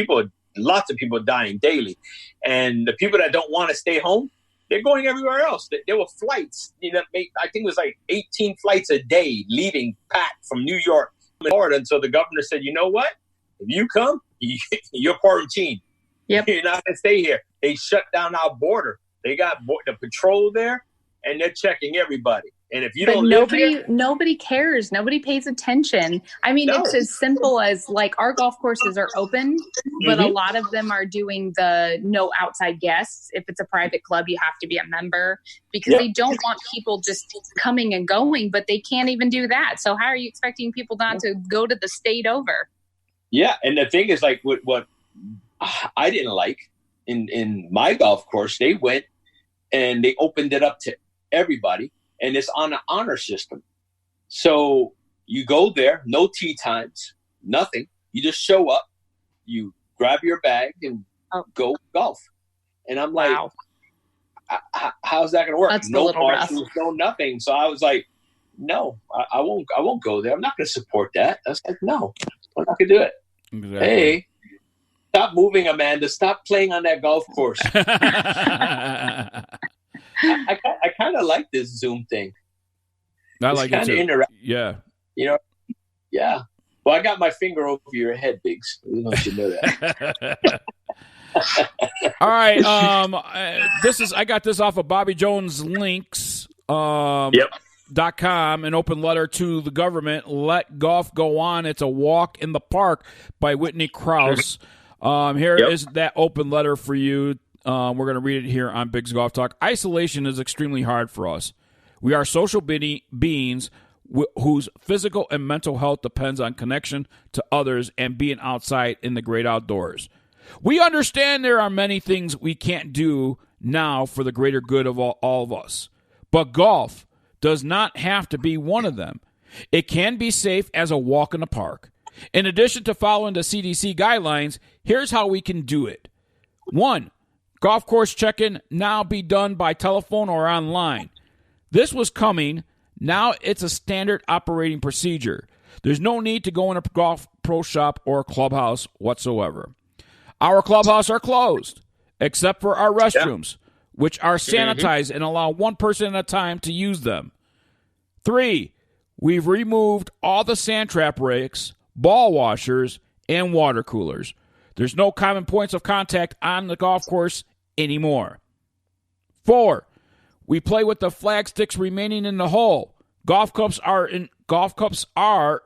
lots of people dying daily. And the people that don't want to stay home, they're going everywhere else. There were flights, I think it was like 18 flights a day leaving packed from New York to Florida. And so the governor said, you know what? If you come, you're quarantined. Yep. You're not going to stay here. They shut down our border. They got the patrol there, and they're checking everybody. And if you but don't live here, nobody cares. Nobody pays attention. I mean, No. it's as simple as like our golf courses are open, but a Mhm. lot of them are doing the no outside guests. If it's a private club, you have to be a member because Yep. they don't want people just coming and going, but they can't even do that. So how are you expecting people not to go to the state over? yeah. And the thing is, like, what I didn't like in my golf course, they went and they opened it up to everybody, and it's on an honor system. So you go there, no tee times, nothing. You just show up, you grab your bag, and go golf. And I'm like, how's that going to work? That's a No little rough. marshals, no nothing. So I was like, no, I won't go there. I'm not going to support that. I was like, no, I'm not going to do it. Exactly. Hey, stop moving, Amanda. Stop playing on that golf course. I kind of like this Zoom thing. I It's like it kinda too. interactive. Yeah. You know? Yeah. Well, I got my finger over your head, Biggs. I don't know if you know that. All right. I got this off of Bobby Jones Links. .com, an open letter to the government. Let golf go on. It's a walk in the park by Whitney Krause. Here is that open letter for you. We're going to read it here on Biggs Golf Talk. Isolation is extremely hard for us. We are social beings whose physical and mental health depends on connection to others and being outside in the great outdoors. We understand there are many things we can't do now for the greater good of all of us. But golf does not have to be one of them. It can be safe as a walk in the park. In addition to following the CDC guidelines, here's how we can do it. 1. Golf course check-in now be done by telephone or online. This was coming. Now it's a standard operating procedure. There's no need to go in a golf pro shop or a clubhouse whatsoever. Our clubhouses are closed, except for our restrooms, which are sanitized and allow one person at a time to use them. 3, we've removed all the sand trap rakes, ball washers, and water coolers. There's no common points of contact on the golf course anymore. 4, we play with the flag sticks remaining in the hole. Golf cups are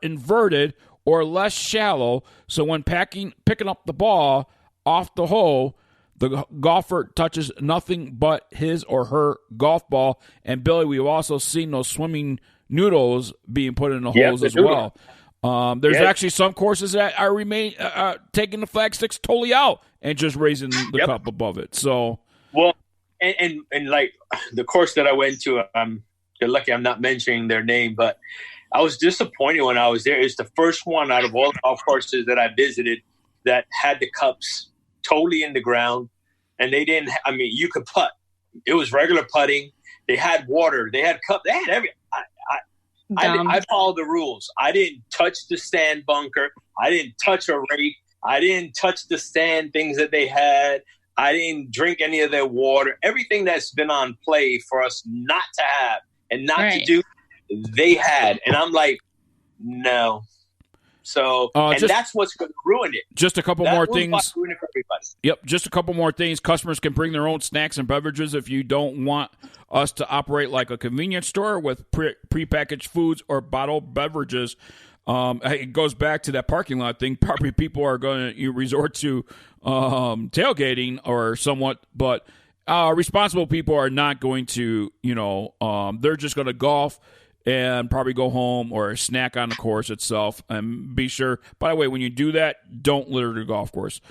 inverted or less shallow, so when picking up the ball off the hole, the golfer touches nothing but his or her golf ball. And Billy, we've also seen those swimming noodles being put in the holes as well. There's actually some courses that are taking the flag sticks totally out and just raising the cup above it. So, well, and like the course that I went to, you're lucky I'm not mentioning their name, but I was disappointed when I was there. It's the first one out of all the golf courses that I visited that had the cups totally in the ground, and they didn't. I mean, you could putt. It was regular putting. They had water. They had cups. They had everything. I followed the rules. I didn't touch the sand bunker. I didn't touch a rake. I didn't touch the sand things that they had. I didn't drink any of their water. Everything that's been on play for us not to have and not to do, they had. And I'm like, no. So, and that's what's going to ruin it. Just a couple more things. Ruin it for everybody. Yep, just a couple more things. Customers can bring their own snacks and beverages if you don't want us to operate like a convenience store with prepackaged foods or bottled beverages. It goes back to that parking lot thing. Probably people are going to resort to tailgating or somewhat, but responsible people are not going to, they're just going to golf and probably go home or snack on the course itself. And be sure, by the way, when you do that, don't litter the golf course.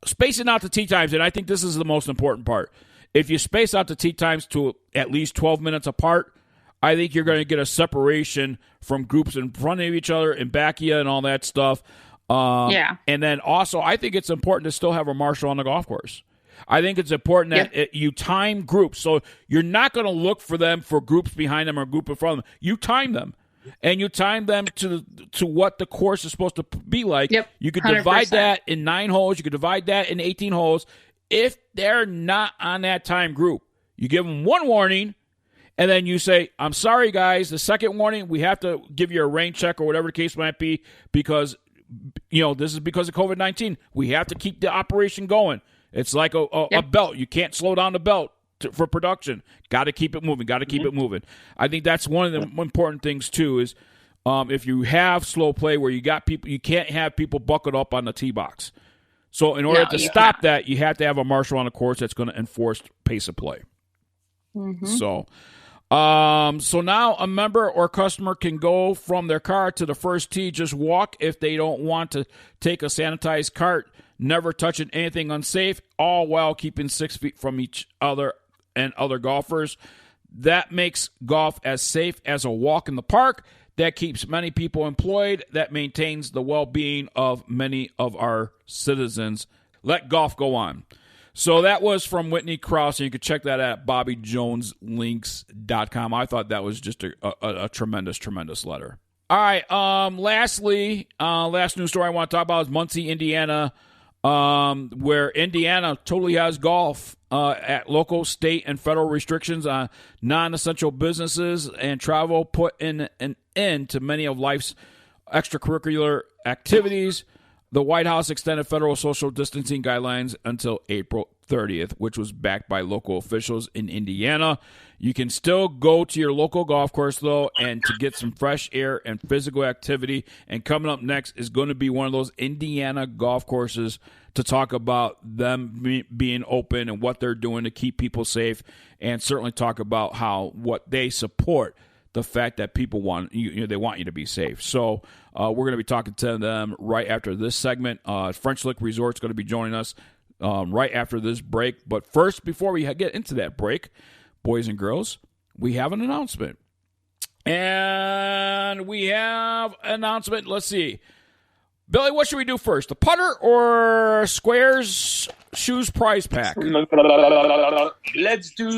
Spacing out the tee times, and I think this is the most important part. If you space out the tee times to at least 12 minutes apart, I think you're going to get a separation from groups in front of each other and back of you and all that stuff. And then also, I think it's important to still have a marshal on the golf course. I think it's important that you time groups. So you're not going to look for them for groups behind them or a group in front of them. You time them. And you time them to what the course is supposed to be like. You could divide 100%. That in 9 holes. You could divide that in 18 holes. If they're not on that time group, you give them one warning, and then you say, I'm sorry, guys, the second warning, we have to give you a rain check or whatever the case might be because, this is because of COVID-19. We have to keep the operation going. It's like a belt. You can't slow down the belt for production. Got to keep it moving. Got to keep it moving. I think that's one of the important things too. Is if you have slow play where you got people, you can't have people buckled up on the tee box. So in order to stop that, you have to have a marshal on the course that's going to enforce pace of play. So now a member or customer can go from their car to the first tee, just walk if they don't want to take a sanitized cart, never touching anything unsafe, all while keeping 6 feet from each other and other golfers. That makes golf as safe as a walk in the park. That keeps many people employed. That maintains the well-being of many of our citizens. Let golf go on. So that was from Whitney Krause, and you can check that at BobbyJonesLinks.com. I thought that was just a tremendous, tremendous letter. All right, lastly, last news story I want to talk about is Muncie, Indiana, where Indiana totally has golf at local, state, and federal restrictions on non-essential businesses and travel put an end to many of life's extracurricular activities. The White House extended federal social distancing guidelines until April 30th, which was backed by local officials in Indiana. You can still go to your local golf course, though, and to get some fresh air and physical activity. And coming up next is going to be one of those Indiana golf courses to talk about them being open and what they're doing to keep people safe, and certainly talk about what they support. The fact that people want they want you to be safe. So we're going to be talking to them right after this segment. French Lick Resort's going to be joining us right after this break. But first, before we get into that break, boys and girls, we have an announcement. And we have an announcement. Let's see. Billy, what should we do first? The putter or Squares Shoes Prize Pack? Let's do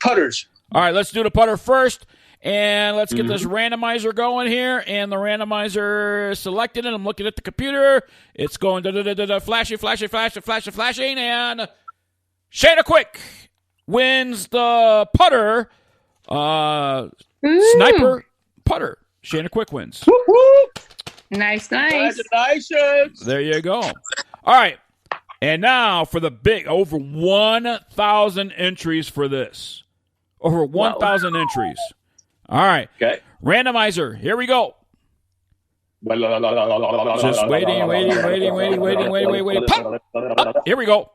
putters. All right, let's do the putter first. And let's get this randomizer going here. And the randomizer is selected, and I'm looking at the computer. It's going flashing. And Shayna Quick wins the putter. Sniper putter. Shayna Quick wins. Whoop, whoop. Nice. Congratulations. There you go. All right. And now for the big, over 1,000 entries for this. Over 1,000 entries. All right. Okay. Randomizer. Here we go. Just waiting. Pop. Here we go.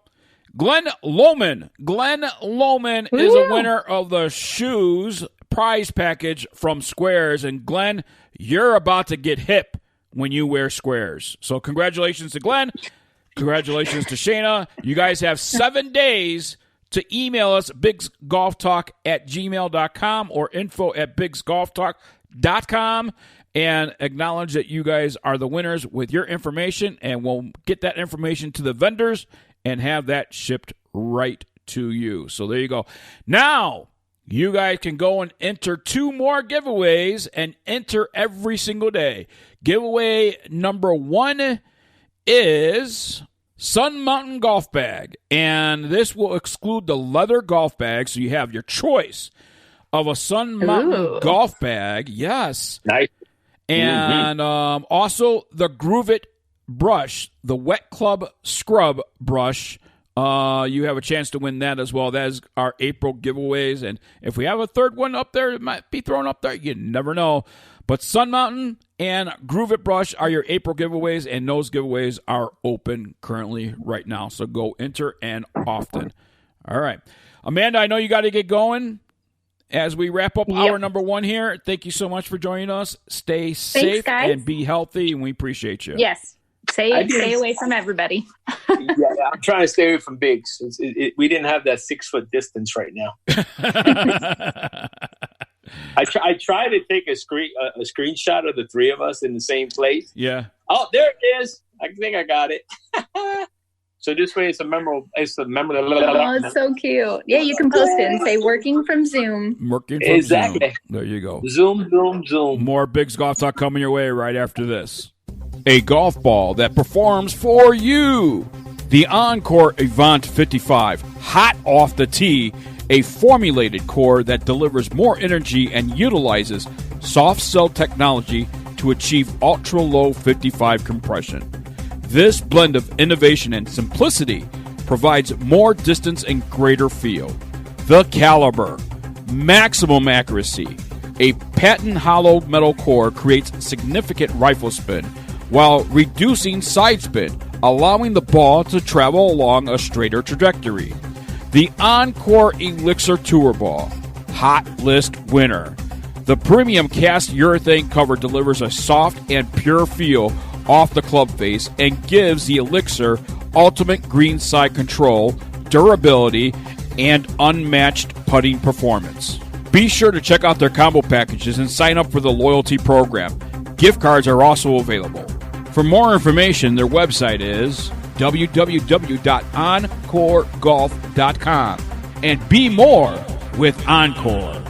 Glenn Lohman. Glenn Lohman is a winner of the shoes prize package from Squares. And Glenn, you're about to get hip when you wear Squares. So congratulations to Glenn. Congratulations to Shayna. You guys have 7 days to email us bigsgolftalk@gmail.com or info@bigsgolftalk.com and acknowledge that you guys are the winners with your information, and we'll get that information to the vendors and have that shipped right to you. So there you go. Now, you guys can go and enter 2 more giveaways and enter every single day. Giveaway number 1 is Sun Mountain Golf Bag, and this will exclude the leather golf bag, so you have your choice of a Sun Mountain golf bag. Yes. Nice. And also the Groove It brush, the Wet Club Scrub brush. You have a chance to win that as well. That is our April giveaways. And if we have a third one up there, it might be thrown up there. You never know. But Sun Mountain and Groove It Brush are your April giveaways, and those giveaways are open currently right now. So go enter and often. All right. Amanda, I know you got to get going as we wrap up hour number 1 here. Thank you so much for joining us. Stay safe and be healthy, and we appreciate you. Yes. Stay away from everybody. Yeah, I'm trying to stay away from bigs. We didn't have that 6-foot distance right now. I tried to take a screenshot of the 3 of us in the same place. Yeah. Oh, there it is. I think I got it. So this way, it's a memorable. Oh, it's so cute. Yeah, you can post it and say "working from Zoom." Working from Zoom. There you go. Zoom. More Biggs Golf Talk coming your way right after this. A golf ball that performs for you. The Encore Avant 55, hot off the tee, a formulated core that delivers more energy and utilizes soft cell technology to achieve ultra-low 55 compression. This blend of innovation and simplicity provides more distance and greater feel. The Caliber, maximum accuracy. A patent hollow metal core creates significant rifle spin while reducing side spin, allowing the ball to travel along a straighter trajectory. The Encore Elixir Tour Ball, hot list winner. The premium cast urethane cover delivers a soft and pure feel off the club face and gives the Elixir ultimate greenside control, durability, and unmatched putting performance. Be sure to check out their combo packages and sign up for the loyalty program. Gift cards are also available. For more information, their website is www.encoregolf.com. And be more with Encore.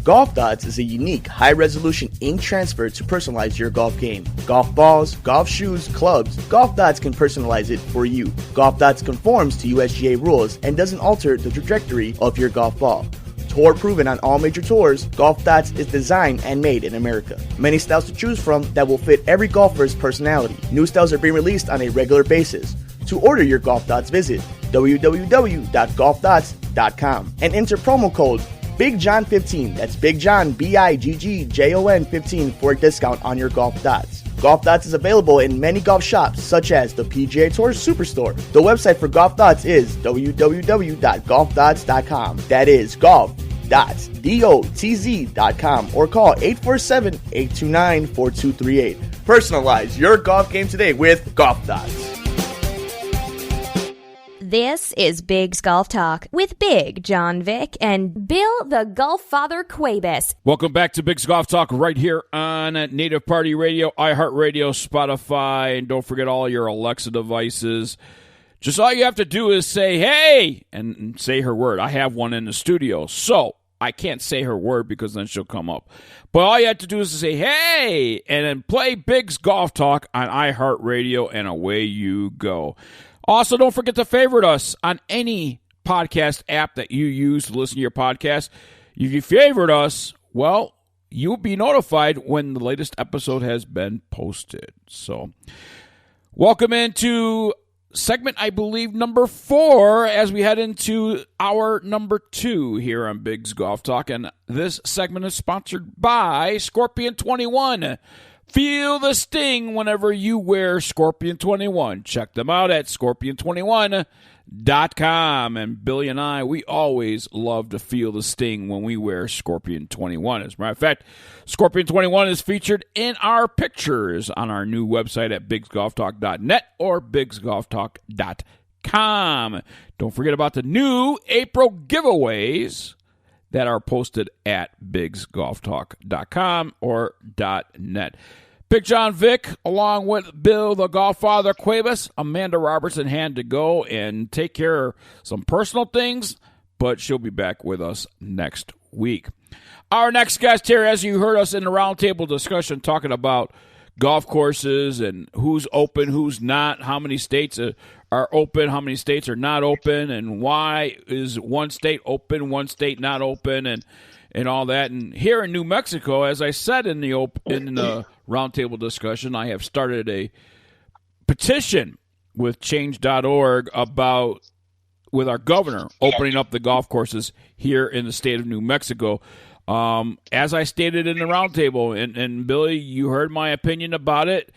Golf Dots is a unique, high-resolution ink transfer to personalize your golf game. Golf balls, golf shoes, clubs, Golf Dots can personalize it for you. Golf Dots conforms to USGA rules and doesn't alter the trajectory of your golf ball. Tour proven on all major tours, Golf Dots is designed and made in America. Many styles to choose from that will fit every golfer's personality. New styles are being released on a regular basis. To order your Golf Dots, visit www.golfdots.com and enter promo code BIGJOHN15, that's Big John, BIGGJON 15 for a discount on your Golf Dots. Golf Dots is available in many golf shops, such as the PGA Tour Superstore. The website for Golf Dots is www.golfdots.com. That is golf.dots.com, or call 847-829-4238. Personalize your golf game today with Golf Dots. This is Big's Golf Talk with Big John Vick and Bill the Golf Father Cuevas. Welcome back to Big's Golf Talk right here on Native Party Radio, iHeartRadio, Spotify, and don't forget all your Alexa devices. Just all you have to do is say, hey, and say her word. I have one in the studio, so I can't say her word because then she'll come up. But all you have to do is to say, hey, and then play Big's Golf Talk on iHeartRadio, and away you go. Also, don't forget to favorite us on any podcast app that you use to listen to your podcast. If you favorite us, well, you'll be notified when the latest episode has been posted. So, welcome into segment, I believe, number 4 as we head into hour number 2 here on Big's Golf Talk. And this segment is sponsored by Scorpion 21. Feel the sting whenever you wear Scorpion 21. Check them out at scorpion21.com. And Billy and I, we always love to feel the sting when we wear Scorpion 21. As a matter of fact, Scorpion 21 is featured in our pictures on our new website at bigsgolftalk.net or bigsgolftalk.com. Don't forget about the new April giveaways that are posted at bigsgolftalk.com or .net. Big John Vick, along with Bill the Golf Father Cuevas, Amanda Robertson had to go and take care of some personal things, but she'll be back with us next week. Our next guest here, as you heard us in the roundtable discussion, talking about golf courses and who's open, who's not, how many states are open, how many states are not open, and why is one state open, one state not open, and all that. And here in New Mexico, as I said in the roundtable discussion, I have started a petition with change.org with our governor opening up the golf courses here in the state of New Mexico. As I stated in the roundtable, and Billy, you heard my opinion about it.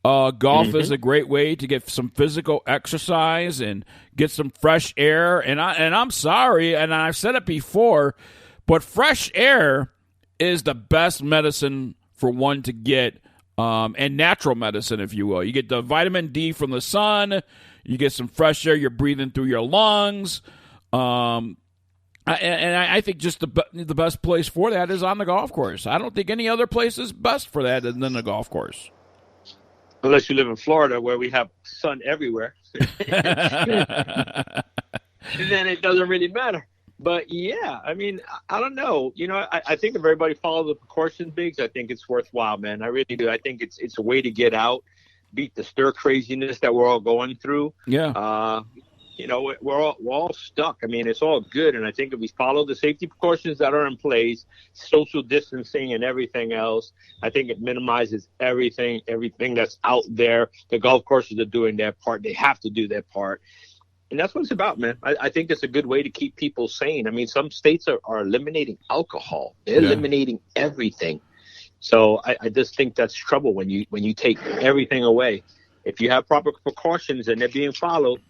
Golf is a great way to get some physical exercise and get some fresh air. And I'm sorry, and I've said it before, but fresh air is the best medicine for one to get, and natural medicine, if you will. You get the vitamin D from the sun. You get some fresh air. You're breathing through your lungs. And I think just the best place for that is on the golf course. I don't think any other place is best for that than the golf course. Unless you live in Florida, where we have sun everywhere. Then it doesn't really matter. But, yeah, I mean, I don't know. You know, I think if everybody follows the precautions, Biggs, I think it's worthwhile, man. I really do. I think it's a way to get out, beat the stir craziness that we're all going through. Yeah. we're all stuck. I mean, it's all good. And I think if we follow the safety precautions that are in place, social distancing and everything else, I think it minimizes everything that's out there. The golf courses are doing their part. They have to do their part. And that's what it's about, man. I think it's a good way to keep people sane. I mean, some states are eliminating alcohol. They're eliminating everything. So I just think that's trouble when you take everything away. If you have proper precautions and they're being followed,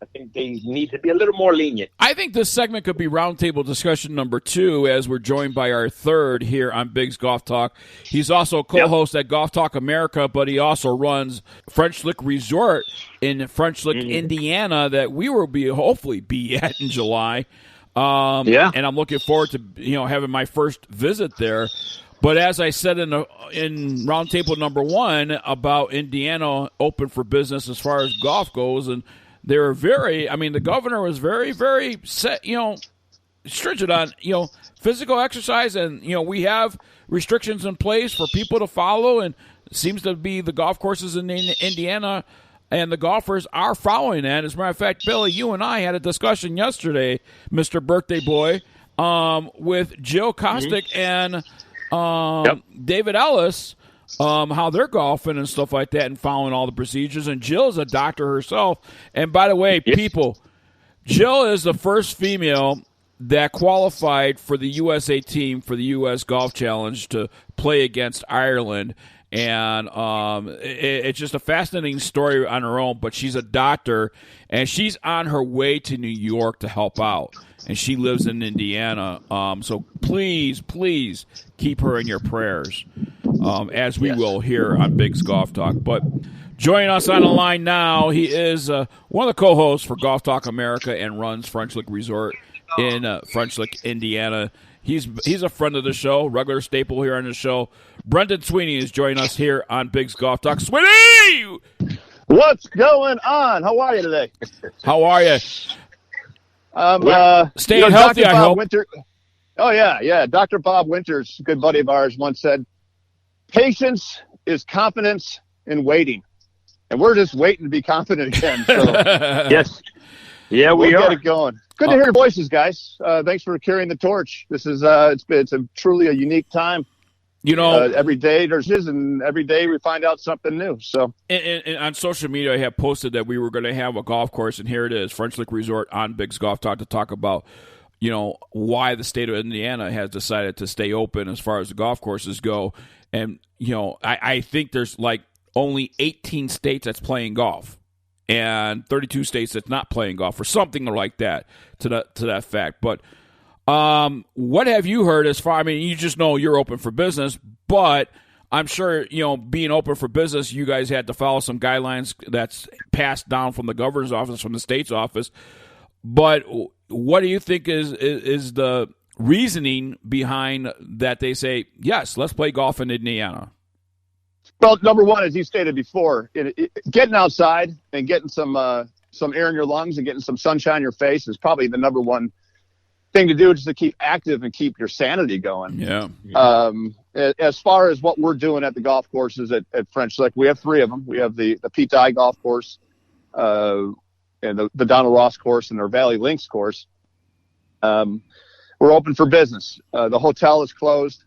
I think they need to be a little more lenient. I think this segment could be roundtable discussion number 2, as we're joined by our third here on Biggs Golf Talk. He's also co-host at Golf Talk America, but he also runs French Lick Resort in French Lick, Indiana, that we will hopefully be at in July. And I'm looking forward to having my first visit there. But as I said in roundtable number 1 about Indiana open for business as far as golf goes, and they were the governor was very, very set, stringent on, physical exercise. And, we have restrictions in place for people to follow. And it seems to be the golf courses in Indiana and the golfers are following that. As a matter of fact, Billy, you and I had a discussion yesterday, Mr. Birthday Boy, with Jill Kostick and David Ellis, how they're golfing and stuff like that and following all the procedures. And Jill's a doctor herself. And by the way, people, Jill is the first female that qualified for the USA team for the U.S. Golf Challenge to play against Ireland. And it's just a fascinating story on her own, but she's a doctor, and she's on her way to New York to help out. And she lives in Indiana. So please keep her in your prayers, as we will here on Biggs Golf Talk. But joining us on the line now, he is one of the co-hosts for Golf Talk America and runs French Lick Resort in French Lick, Indiana. He's a friend of the show, regular staple here on the show. Brendan Sweeney is joining us here on Biggs Golf Talk. Sweeney! What's going on? How are you today? How are you? Staying healthy, Dr. I hope. Winter, yeah. Dr. Bob Winters, a good buddy of ours, once said, patience is confidence in waiting. And we're just waiting to be confident again. So yes. Yeah, we'll we are. get it going. Good to hear your voices, guys. Thanks for carrying the torch. This is it's truly a unique time. Every day and every day we find out something new. So, and on social media, I have posted that we were going to have a golf course, and here it is, French Lick Resort on Biggs Golf Talk, to talk about, why the state of Indiana has decided to stay open as far as the golf courses go. And I think there's only 18 states that's playing golf, and 32 states that's not playing golf, or something like that to that fact. But what have you heard as far? I mean, you just know you're open for business, but I'm sure being open for business, you guys had to follow some guidelines that's passed down from the governor's office, from the state's office. But what do you think is the reasoning behind that? They say yes, let's play golf in Indiana. Well, number one, as you stated before, getting outside and getting some air in your lungs and getting some sunshine in your face is probably the number one thing to do, just to keep active and keep your sanity going. Yeah. As far as what we're doing at the golf courses at French Lick, we have 3 of them. We have the Pete Dye Golf Course, and the Donald Ross course, and our Valley Links course. We're open for business. The hotel is closed.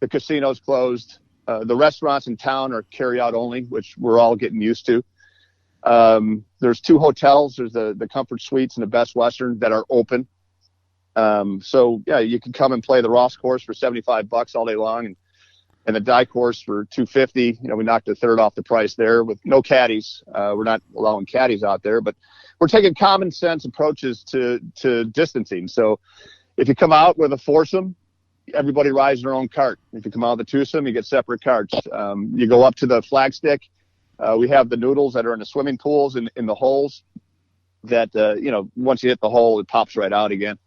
The casino's closed. The restaurants in town are carry-out only, which we're all getting used to. There's 2 hotels. There's the Comfort Suites and the Best Western that are open. So yeah, you can come and play the Ross course for $75 all day long, and the Dye course for $250. We knocked a third off the price there with no caddies. We're not allowing caddies out there, but we're taking common sense approaches to distancing. So if you come out with a foursome, everybody rides their own cart. If you come out with a twosome, you get separate carts. You go up to the flag stick. We have the noodles that are in the swimming pools in the holes that, once you hit the hole, it pops right out again.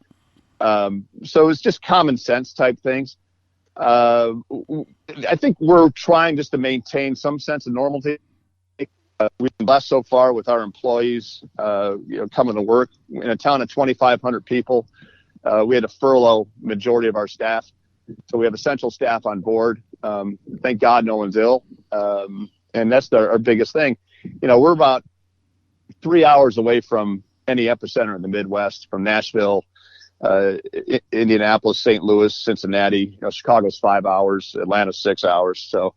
So it's just common sense type things. I think we're trying just to maintain some sense of normalcy. We've been blessed so far with our employees, coming to work. In a town of 2,500 people, we had to furlough majority of our staff. So we have essential staff on board. Thank God no one's ill. And that's our biggest thing. We're about 3 hours away from any epicenter in the Midwest, from Nashville, Indianapolis, St. Louis, Cincinnati. Chicago's 5 hours, Atlanta's 6 hours. So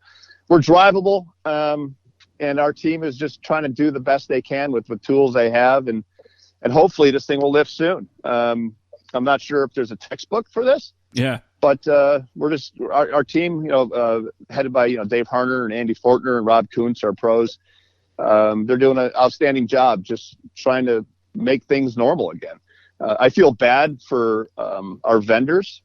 we're drivable, and our team is just trying to do the best they can with the tools they have, and hopefully this thing will lift soon. I'm not sure if there's a textbook for this. Yeah. But we're just our team, headed by Dave Harner and Andy Fortner and Rob Kuntz, our pros. They're doing an outstanding job just trying to make things normal again. I feel bad for our vendors.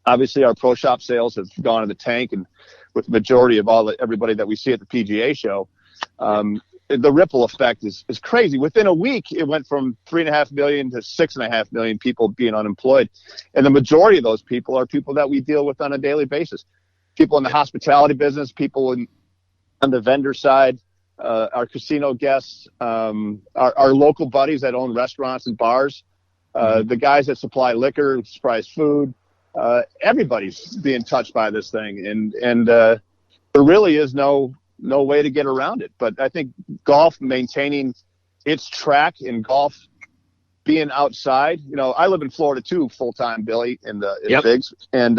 Obviously, our pro shop sales have gone in the tank, and with the majority of everybody that we see at the PGA show, the ripple effect is crazy. Within a week, it went from 3.5 million to 6.5 million people being unemployed. And the majority of those people are people that we deal with on a daily basis. People in the hospitality business, people on the vendor side, our casino guests, our local buddies that own restaurants and bars, the guys that supply liquor, supply food. Everybody's being touched by this thing. And there really is no way to get around it. But I think golf maintaining its track and golf being outside, I live in Florida too, full-time, Billy, in Biggs, and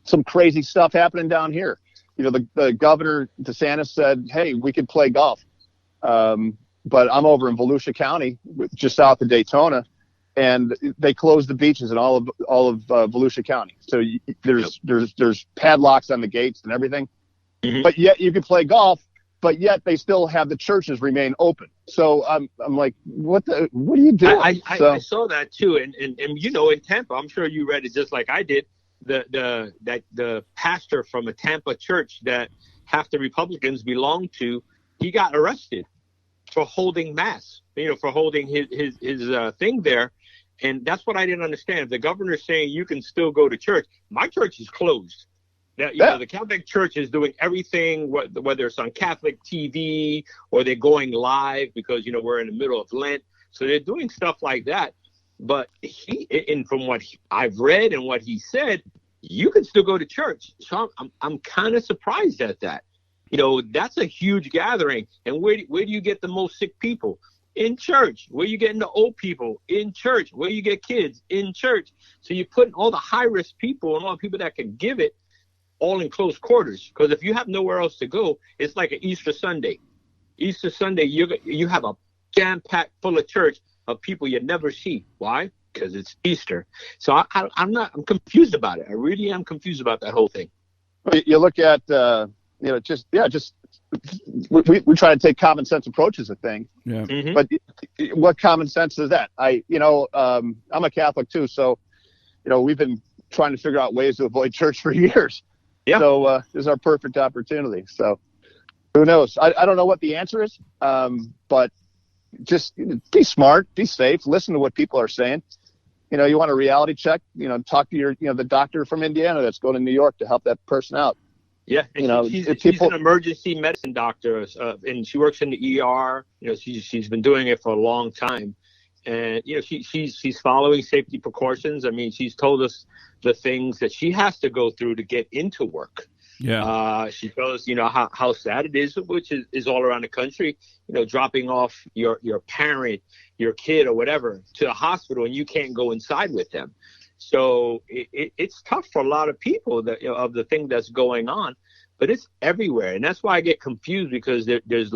some crazy stuff happening down here. The governor DeSantis said, hey, we could play golf. But I'm over in Volusia County, just south of Daytona, and they closed the beaches in all of Volusia County. So there's padlocks on the gates and everything. Mm-hmm. But yet you can play golf, but yet they still have the churches remain open. So I'm like, what are you doing? I saw that too, and in Tampa, I'm sure you read it just like I did. The pastor from a Tampa church that half the Republicans belong to, he got arrested for holding mass. For holding his thing there, and that's what I didn't understand. The governor's saying you can still go to church. My church is closed. The Catholic Church is doing everything, whether it's on Catholic TV or they're going live because, we're in the middle of Lent. So they're doing stuff like that. But from what I've read and what he said, you can still go to church. So I'm kind of surprised at that. That's a huge gathering. And where do you get the most sick people? In church. Where you getting the old people? In church. Where you get kids? In church. So you're putting all the high-risk people and all the people that can give it all in close quarters, because if you have nowhere else to go, it's like an Easter Sunday. Easter Sunday, you have a jam-packed full of church of people you never see. Why? Because it's Easter. So I'm confused about it. I really am confused about that whole thing. You look at, we try to take common sense approaches to things. Yeah. Mm-hmm. But what common sense is that? I'm a Catholic too, so we've been trying to figure out ways to avoid church for years. Yeah. So this is our perfect opportunity. So who knows? I don't know what the answer is, but just be smart, be safe, listen to what people are saying. You want a reality check, talk to your, the doctor from Indiana that's going to New York to help that person out. Yeah, she's an emergency medicine doctor, and she works in the ER. She's been doing it for a long time, and she's following safety precautions. I mean, she's told us the things that she has to go through to get into work. Yeah, she tells us how sad it is, which is all around the country. Dropping off your parent, your kid, or whatever to the hospital, and you can't go inside with them. So it's tough for a lot of people of the thing that's going on, but it's everywhere. And that's why I get confused, because there's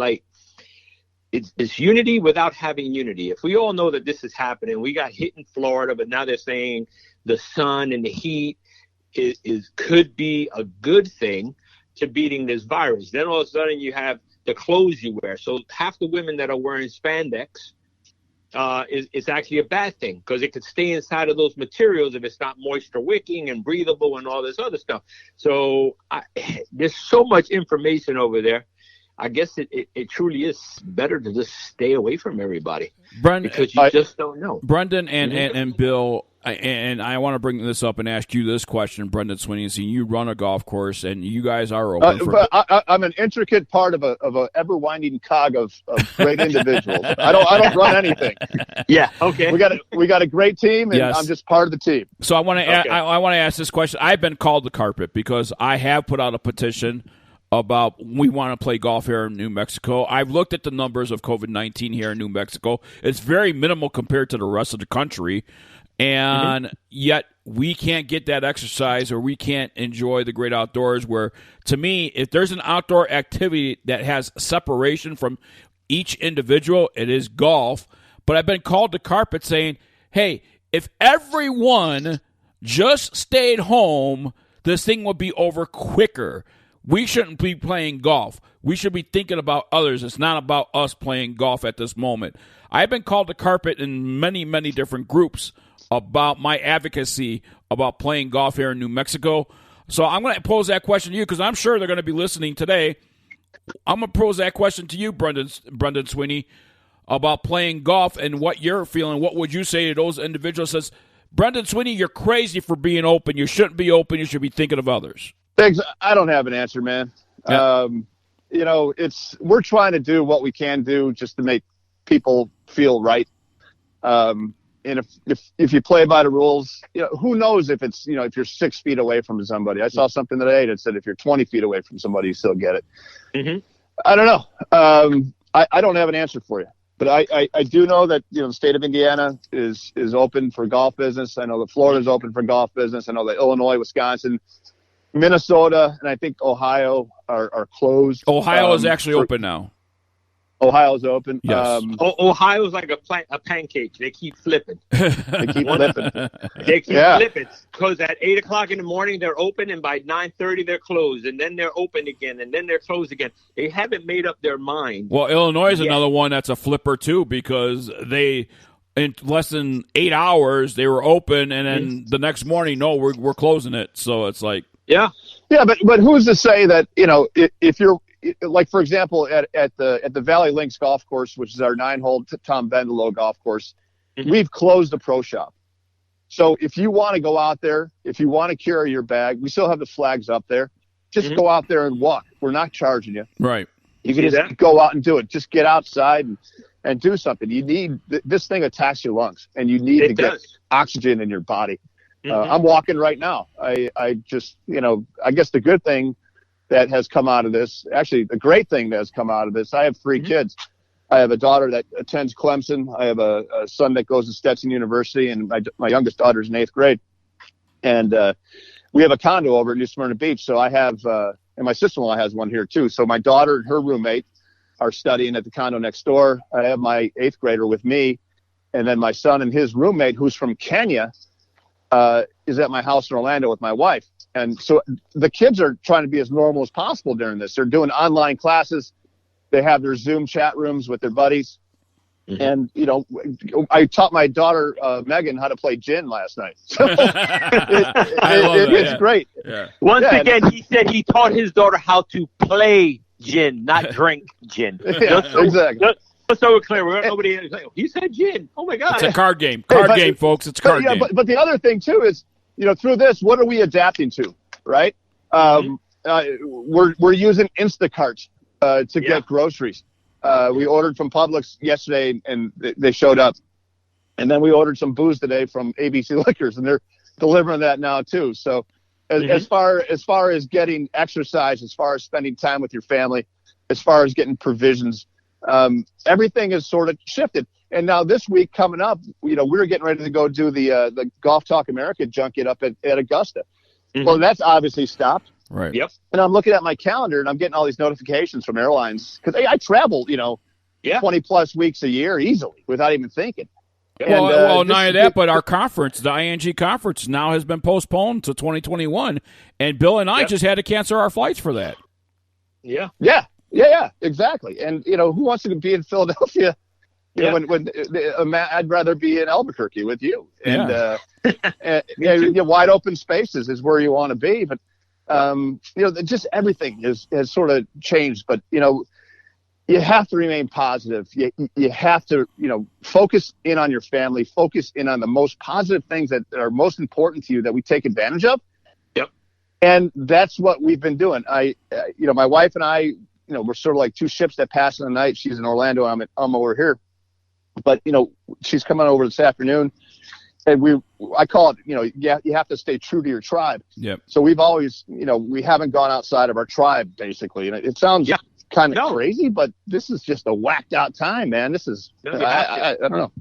it's unity without having unity. If we all know that this is happening, we got hit in Florida, but now they're saying the sun and the heat could be a good thing to beating this virus. Then all of a sudden you have the clothes you wear. So half the women that are wearing spandex, it's actually a bad thing, because it could stay inside of those materials if it's not moisture wicking and breathable and all this other stuff. So there's so much information over there. I guess it truly is better to just stay away from everybody, because you just don't know. Brendan and Bill, and I want to bring this up and ask you this question, Brendan Sweeney. So you run a golf course, and you guys are open. I'm an intricate part of a ever winding cog of great individuals. I don't run anything. Yeah, okay. We got a great team, and yes. I'm just part of the team. So I want to I want to ask this question. I've been called the carpet because I have put out a petition about we want to play golf here in New Mexico. I've looked at the numbers of COVID-19 here in New Mexico. It's very minimal compared to the rest of the country, and yet we can't get that exercise or we can't enjoy the great outdoors where, to me, if there's an outdoor activity that has separation from each individual, it is golf. But I've been called to carpet saying, hey, if everyone just stayed home, this thing would be over quicker. We shouldn't be playing golf. We should be thinking about others. It's not about us playing golf at this moment. I've been called to carpet in many, many different groups about my advocacy about playing golf here in New Mexico. So I'm going to pose that question to you because I'm sure they're going to be listening today. I'm going to pose that question to you, Brendan Sweeney, about playing golf and what you're feeling. What would you say to those individuals that says, Brendan Sweeney, you're crazy for being open. You shouldn't be open. You should be thinking of others. Thanks. I don't have an answer, man. Yeah. We're trying to do what we can do just to make people feel right. And if you play by the rules, who knows if it's, if you're 6 feet away from somebody. I saw something today that said if you're 20 feet away from somebody, you still get it. Mm-hmm. I don't know. I don't have an answer for you, but I do know that, the state of Indiana is open for golf business. I know that Florida is open for golf business. I know that Illinois, Wisconsin, Minnesota, and I think Ohio are closed. Ohio is actually open now. Ohio's open. Yes. Ohio's like a pancake. They keep flipping. They keep flipping. They keep flipping because at 8 o'clock in the morning they're open, and by 9:30 they're closed, and then they're open again, and then they're closed again. They haven't made up their mind. Well, Illinois is another one that's a flipper too because they, in less than 8 hours, they were open, and then the next morning, no, we're closing it. So it's like, yeah, but who's to say that if you're like, for example, at the Valley Links golf course, which is our 9-hole Tom Bendelow golf course, we've closed the pro shop. So if you want to go out there, if you want to carry your bag, we still have the flags up there. Just go out there and walk. We're not charging you. Right. You can just go out and do it. Just get outside and do something. You need this thing attacks your lungs, and you need to get oxygen in your body. I'm walking right now. I just, I guess the good thing that has come out of this, actually the great thing that has come out of this, I have 3 kids. I have a daughter that attends Clemson. I have a son that goes to Stetson University, and my youngest daughter's in 8th grade. And we have a condo over at New Smyrna Beach. So I have, and my sister-in-law has one here too. So my daughter and her roommate are studying at the condo next door. I have my 8th grader with me. And then my son and his roommate, who's from Kenya, is at my house in Orlando with my wife. And so the kids are trying to be as normal as possible during this. They're doing online classes. They have their Zoom chat rooms with their buddies. And, I taught my daughter, Megan, how to play gin last night. So it's great. Yeah. Once again, he said he taught his daughter how to play gin, not drink gin. Exactly. Just so we're clear, nobody like, he said gin. Oh, my God. It's a card game. Card game, folks. It's a card game. But the other thing, too, is, through this, what are we adapting to, right? We're using Instacart to get groceries. We ordered from Publix yesterday, and they showed up. And then we ordered some booze today from ABC Liquors, and they're delivering that now, too. So as far as getting exercise, as far as spending time with your family, as far as getting provisions, everything is sort of shifted. And now this week coming up, we're getting ready to go do the Golf Talk America junket up at Augusta. Well, that's obviously stopped. Right. Yep. And I'm looking at my calendar, and I'm getting all these notifications from airlines because I travel, 20 plus weeks a year easily without even thinking. Well, not only that, but our conference, the ING conference, now has been postponed to 2021, and Bill and I just had to cancel our flights for that. Yeah, exactly. And who wants to be in Philadelphia? When I'd rather be in Albuquerque with you. And wide open spaces is where you want to be. But just everything has sort of changed. But you have to remain positive. You have to, focus in on your family, focus in on the most positive things that are most important to you that we take advantage of. Yep. And that's what we've been doing. My wife and I, we're sort of like two ships that pass in the night. She's in Orlando. I'm over here. But, she's coming over this afternoon, and I call it, you have to stay true to your tribe. Yep. So we've always, we haven't gone outside of our tribe, basically. And it sounds kind of crazy, but this is just a whacked out time, man. This is, I don't know.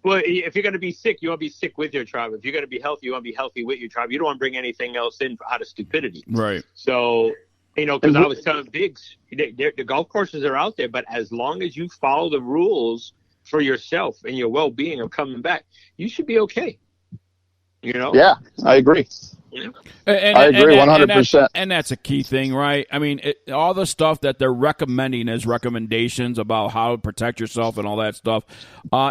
Well, if you're going to be sick, you want to be sick with your tribe. If you're going to be healthy, you want to be healthy with your tribe. You don't want to bring anything else in out of stupidity. Right. So, because I was telling Biggs, the golf courses are out there, but as long as you follow the rules for yourself and your well-being of coming back, you should be okay. Yeah, I agree. Yeah. I agree 100%. And that's a key thing, right? I mean, all the stuff that they're recommending as recommendations about how to protect yourself and all that stuff,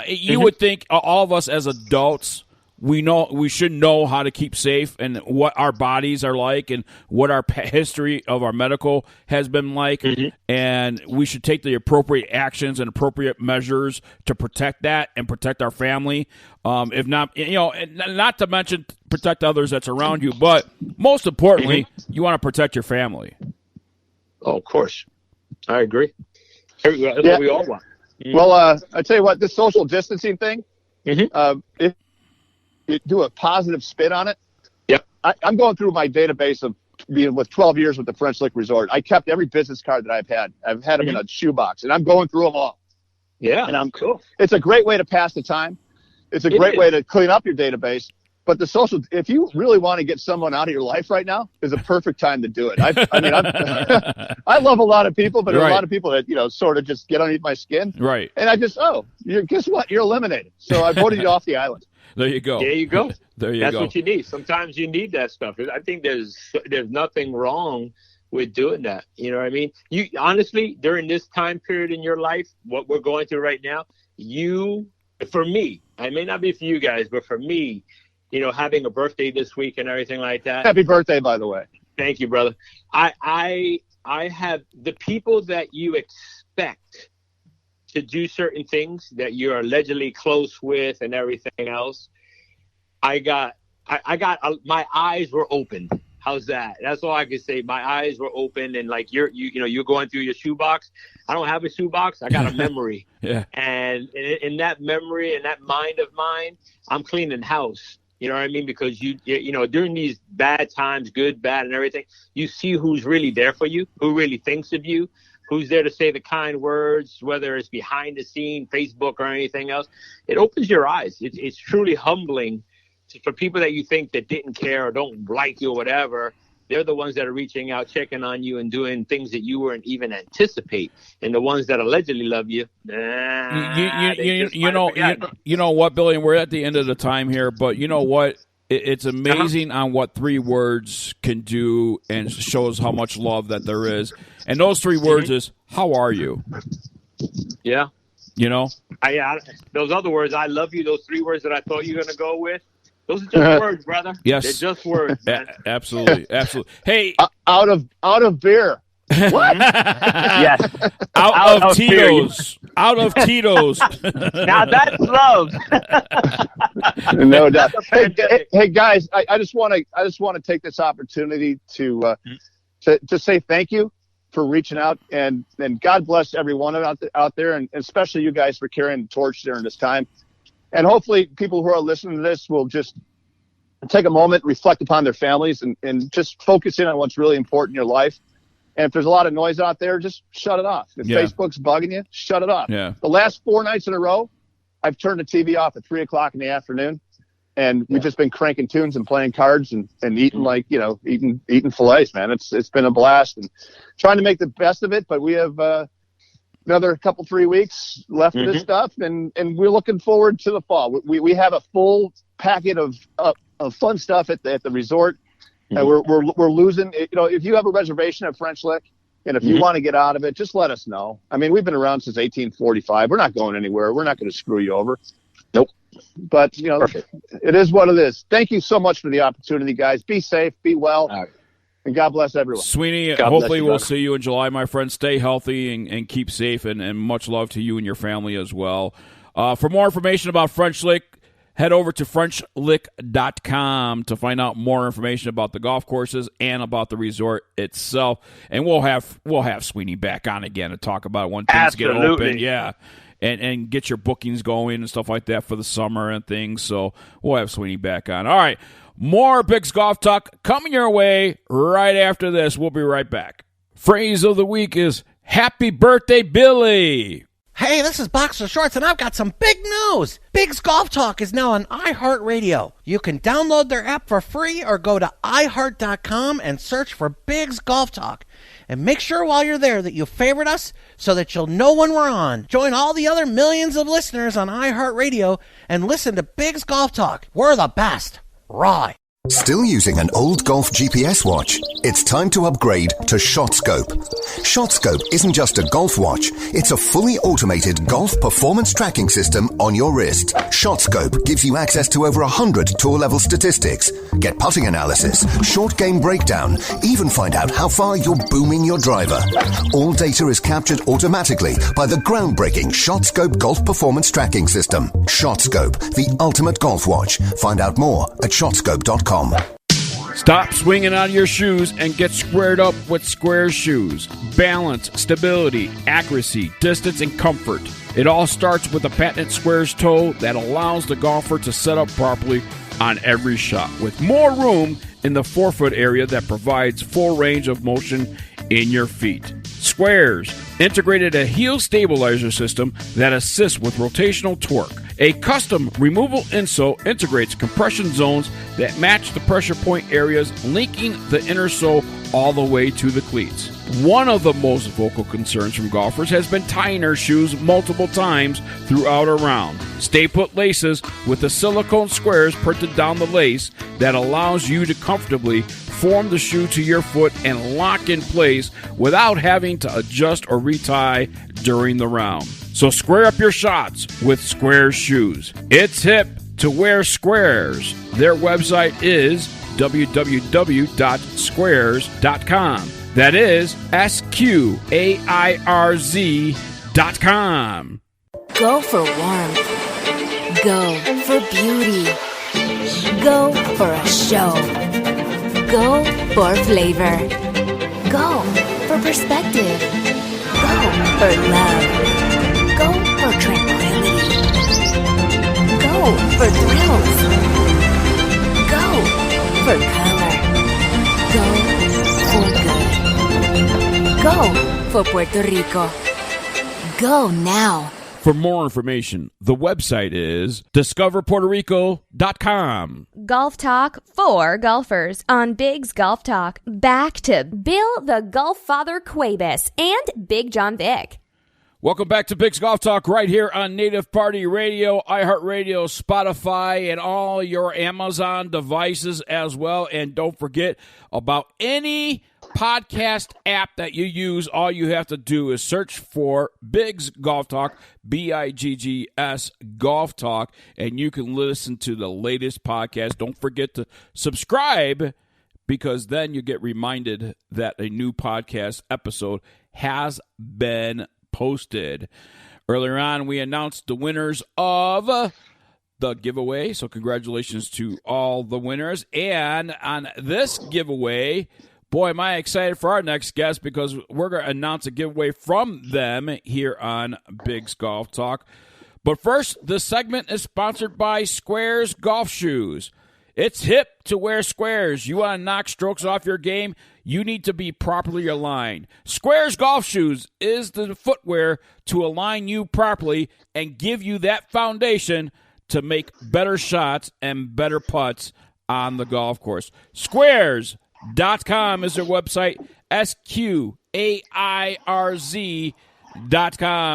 you would think all of us as adults, we should know how to keep safe and what our bodies are like and what our history of our medical has been like, and we should take the appropriate actions and appropriate measures to protect that and protect our family. If not, not to mention protect others that's around you, but most importantly, you want to protect your family. Oh, of course, I agree. That's what we all want. Well, I tell you what, this social distancing thing, if you do a positive spin on it. Yep. I'm going through my database of being with 12 years with the French Lick Resort. I kept every business card that I've had. I've had them in a shoebox, and I'm going through them all. Yeah, and I'm cool. It's a great way to pass the time. It's a great way to clean up your database. But if you really want to get someone out of your life right now, is a perfect time to do it. I love a lot of people, but there are a lot of people that, sort of just get underneath my skin. Right. And I just, guess what? You're eliminated. So I voted you off the island. There you go. There you go. There you go. That's go. what you need. Sometimes you need that stuff. I think there's nothing wrong with doing that. You know what I mean? You honestly, during this time period in your life, what we're going through right now, for me, I may not be for you guys, but for me, having a birthday this week and everything like that. Happy birthday, by the way. Thank you, brother. I have the people that you expect to do certain things that you're allegedly close with and everything else. I got my eyes were open. How's that? That's all I can say. My eyes were open, and like you're going through your shoebox. I don't have a shoebox. I got a memory. Yeah. And in that memory and that mind of mine, I'm cleaning house. You know what I mean? Because during these bad times, good, bad, and everything, you see who's really there for you, who really thinks of you, who's there to say the kind words, whether it's behind the scene, Facebook, or anything else. It opens your eyes. It's truly humbling for people that you think that didn't care or don't like you or whatever. They're the ones that are reaching out, checking on you, and doing things that you weren't even anticipate. And the ones that allegedly love you, you know what, Billy? And we're at the end of the time here, but you know what? It's amazing on what 3 words can do, and shows how much love that there is. And those 3 words is, how are you? Yeah. Those other words, I love you, those 3 words that I thought you were going to go with, those are just words, brother. Yes. They're just words, man. Absolutely. Hey. Out of beer. What? Yes. Out of Tito's. Out of Tito's. Now that's love. No doubt. Hey guys, I just want to take this opportunity to say thank you for reaching out, and God bless everyone out there, and especially you guys for carrying the torch during this time. And hopefully people who are listening to this will just take a moment, reflect upon their families, and just focus in on what's really important in your life. And if there's a lot of noise out there, just shut it off. If Facebook's bugging you, shut it off. Yeah. The last 4 nights in a row, I've turned the TV off at 3:00 in the afternoon, and we've just been cranking tunes and playing cards and eating eating fillets, man. It's been a blast, and trying to make the best of it. But we have another 3 weeks left of this stuff, and we're looking forward to the fall. We have a full packet of fun stuff at the resort. We're losing. If you have a reservation at French Lick, and if you want to get out of it, just let us know. I mean, we've been around since 1845. We're not going anywhere. We're not going to screw you over. Nope. But it is what it is. Thank you so much for the opportunity, guys. Be safe, be well, and God bless everyone. Sweeney, hopefully we'll see you in July, my friend. Stay healthy and keep safe, and much love to you and your family as well. For more information about French Lick, head over to FrenchLick.com to find out more information about the golf courses and about the resort itself. And we'll have Sweeney back on again to talk about when things get open. Yeah. and get your bookings going and stuff like that for the summer and things. So we'll have Sweeney back on. All right, more Biggs Golf Talk coming your way right after this. We'll be right back. Phrase of the week is Happy Birthday, Billy. Hey, this is Boxer Shorts, and I've got some big news. Biggs Golf Talk is now on iHeartRadio. You can download their app for free or go to iHeart.com and search for Biggs Golf Talk. And make sure while you're there that you favorite us so that you'll know when we're on. Join all the other millions of listeners on iHeartRadio and listen to Biggs Golf Talk. We're the best. Rye. Still using an old golf GPS watch? It's time to upgrade to ShotScope. ShotScope isn't just a golf watch, it's a fully automated golf performance tracking system on your wrist. ShotScope gives you access to over 100 tour-level statistics, get putting analysis, short game breakdown, even find out how far you're booming your driver. All data is captured automatically by the groundbreaking ShotScope golf performance tracking system. ShotScope, the ultimate golf watch. Find out more at shotscope.com. Stop swinging out of your shoes and get squared up with Squares shoes. Balance, stability, accuracy, distance, and comfort. It all starts with a patented Squares toe that allows the golfer to set up properly on every shot, with more room in the forefoot area that provides full range of motion in your feet. Squares integrated a heel stabilizer system that assists with rotational torque. A custom removable insole integrates compression zones that match the pressure point areas, linking the inner sole all the way to the cleats. One of the most vocal concerns from golfers has been tying their shoes multiple times throughout a round. Stay put laces with the silicone squares printed down the lace that allows you to comfortably form the shoe to your foot and lock in place without having to adjust or retie during the round. So square up your shots with Squares shoes. It's hip to wear Squares. Their website is www.squares.com. That is SQAIRZ.com. Go for warmth. Go for beauty. Go for a show. Go for flavor. Go for perspective. Go for love. Go for tranquility. Go for thrills. Go for color. Go for good. Go for Puerto Rico. Go now. For more information, the website is discoverpuertorico.com. Golf Talk for golfers on Biggs Golf Talk. Back to Bill the Golf Father Cuevas and Big John Vick. Welcome back to Biggs Golf Talk right here on Native Party Radio, iHeartRadio, Spotify, and all your Amazon devices as well. And don't forget about any podcast app that you use. All you have to do is search for Biggs Golf Talk, BiGGs Golf Talk, and you can listen to the latest podcast. Don't forget to subscribe, because then you get reminded that a new podcast episode has been posted. Earlier on, we announced the winners of the giveaway, so congratulations to all the winners. And on this giveaway, boy, am I excited for our next guest, because we're going to announce a giveaway from them here on Biggs Golf Talk. But first, this segment is sponsored by Squares Golf Shoes. It's hip to wear Squares. You want to knock strokes off your game? You need to be properly aligned. Squares Golf Shoes is the footwear to align you properly and give you that foundation to make better shots and better putts on the golf course. Squares.com is their website, SQAIRZ.com,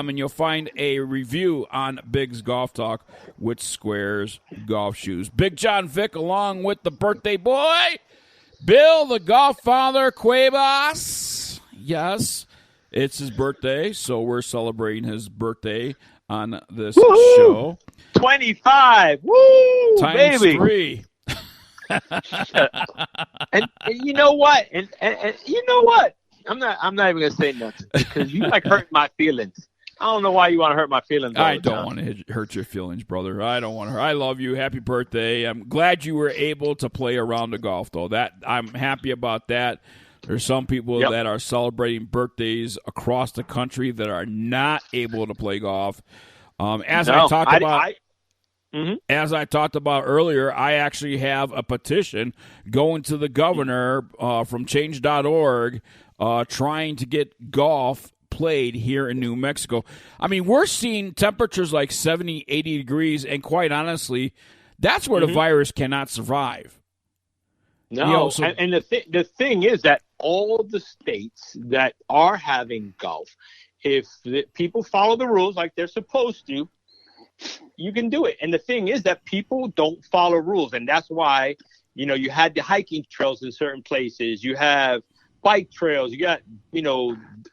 and you'll find a review on Biggs Golf Talk with Squares Golf Shoes. Big John Vick along with the birthday boy, Bill the Golf Father Cuevas. Yes, it's his birthday, so we're celebrating his birthday on this show. 25. Woo! Times baby. 3. and you know what? And you know what? I'm not even gonna say nothing, because you like hurt my feelings. I don't know why you want to hurt my feelings. I don't want to hurt your feelings, brother. I don't want to hurt. I love you. Happy birthday. I'm glad you were able to play a round of golf, though. That I'm happy about that. There's some people that are celebrating birthdays across the country that are not able to play golf. As I talked about earlier, I actually have a petition going to the governor from change.org trying to get golf played here in New Mexico. I mean, we're seeing temperatures like 70, 80 degrees, and quite honestly, that's where the virus cannot survive. No, and the thing is that all the states that are having golf, if people follow the rules like they're supposed to, you can do it. And the thing is that people don't follow rules, and that's why, you had the hiking trails in certain places. You have bike trails. You got,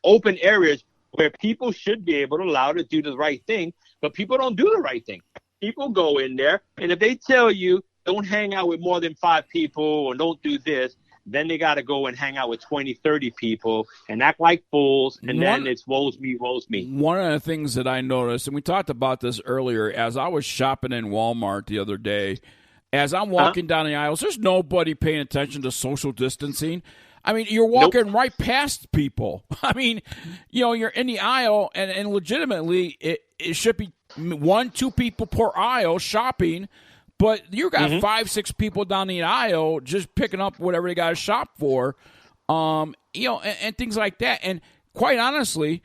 open areas where people should be able to allow to do the right thing, but people don't do the right thing. People go in there, and if they tell you don't hang out with more than 5 people or don't do this, then they got to go and hang out with 20, 30 people and act like fools, and then it's woes me, woes me. One of the things that I noticed, and we talked about this earlier, as I was shopping in Walmart the other day, as I'm walking down the aisles, there's nobody paying attention to social distancing. I mean, you're walking right past people. I mean, you're in the aisle, and legitimately, it should be 1-2 people per aisle shopping, but you got 5-6 people down the aisle just picking up whatever they got to shop for, and things like that. And quite honestly,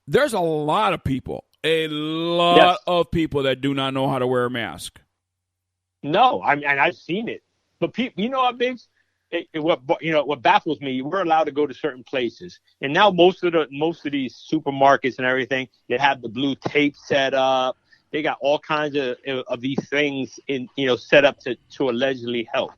there's a lot of people of people that do not know how to wear a mask. No, and I've seen it. But people, what, Biggs? What baffles me, we're allowed to go to certain places, and now most of these supermarkets and everything, they have the blue tape set up. They got all kinds of these things set up to allegedly help.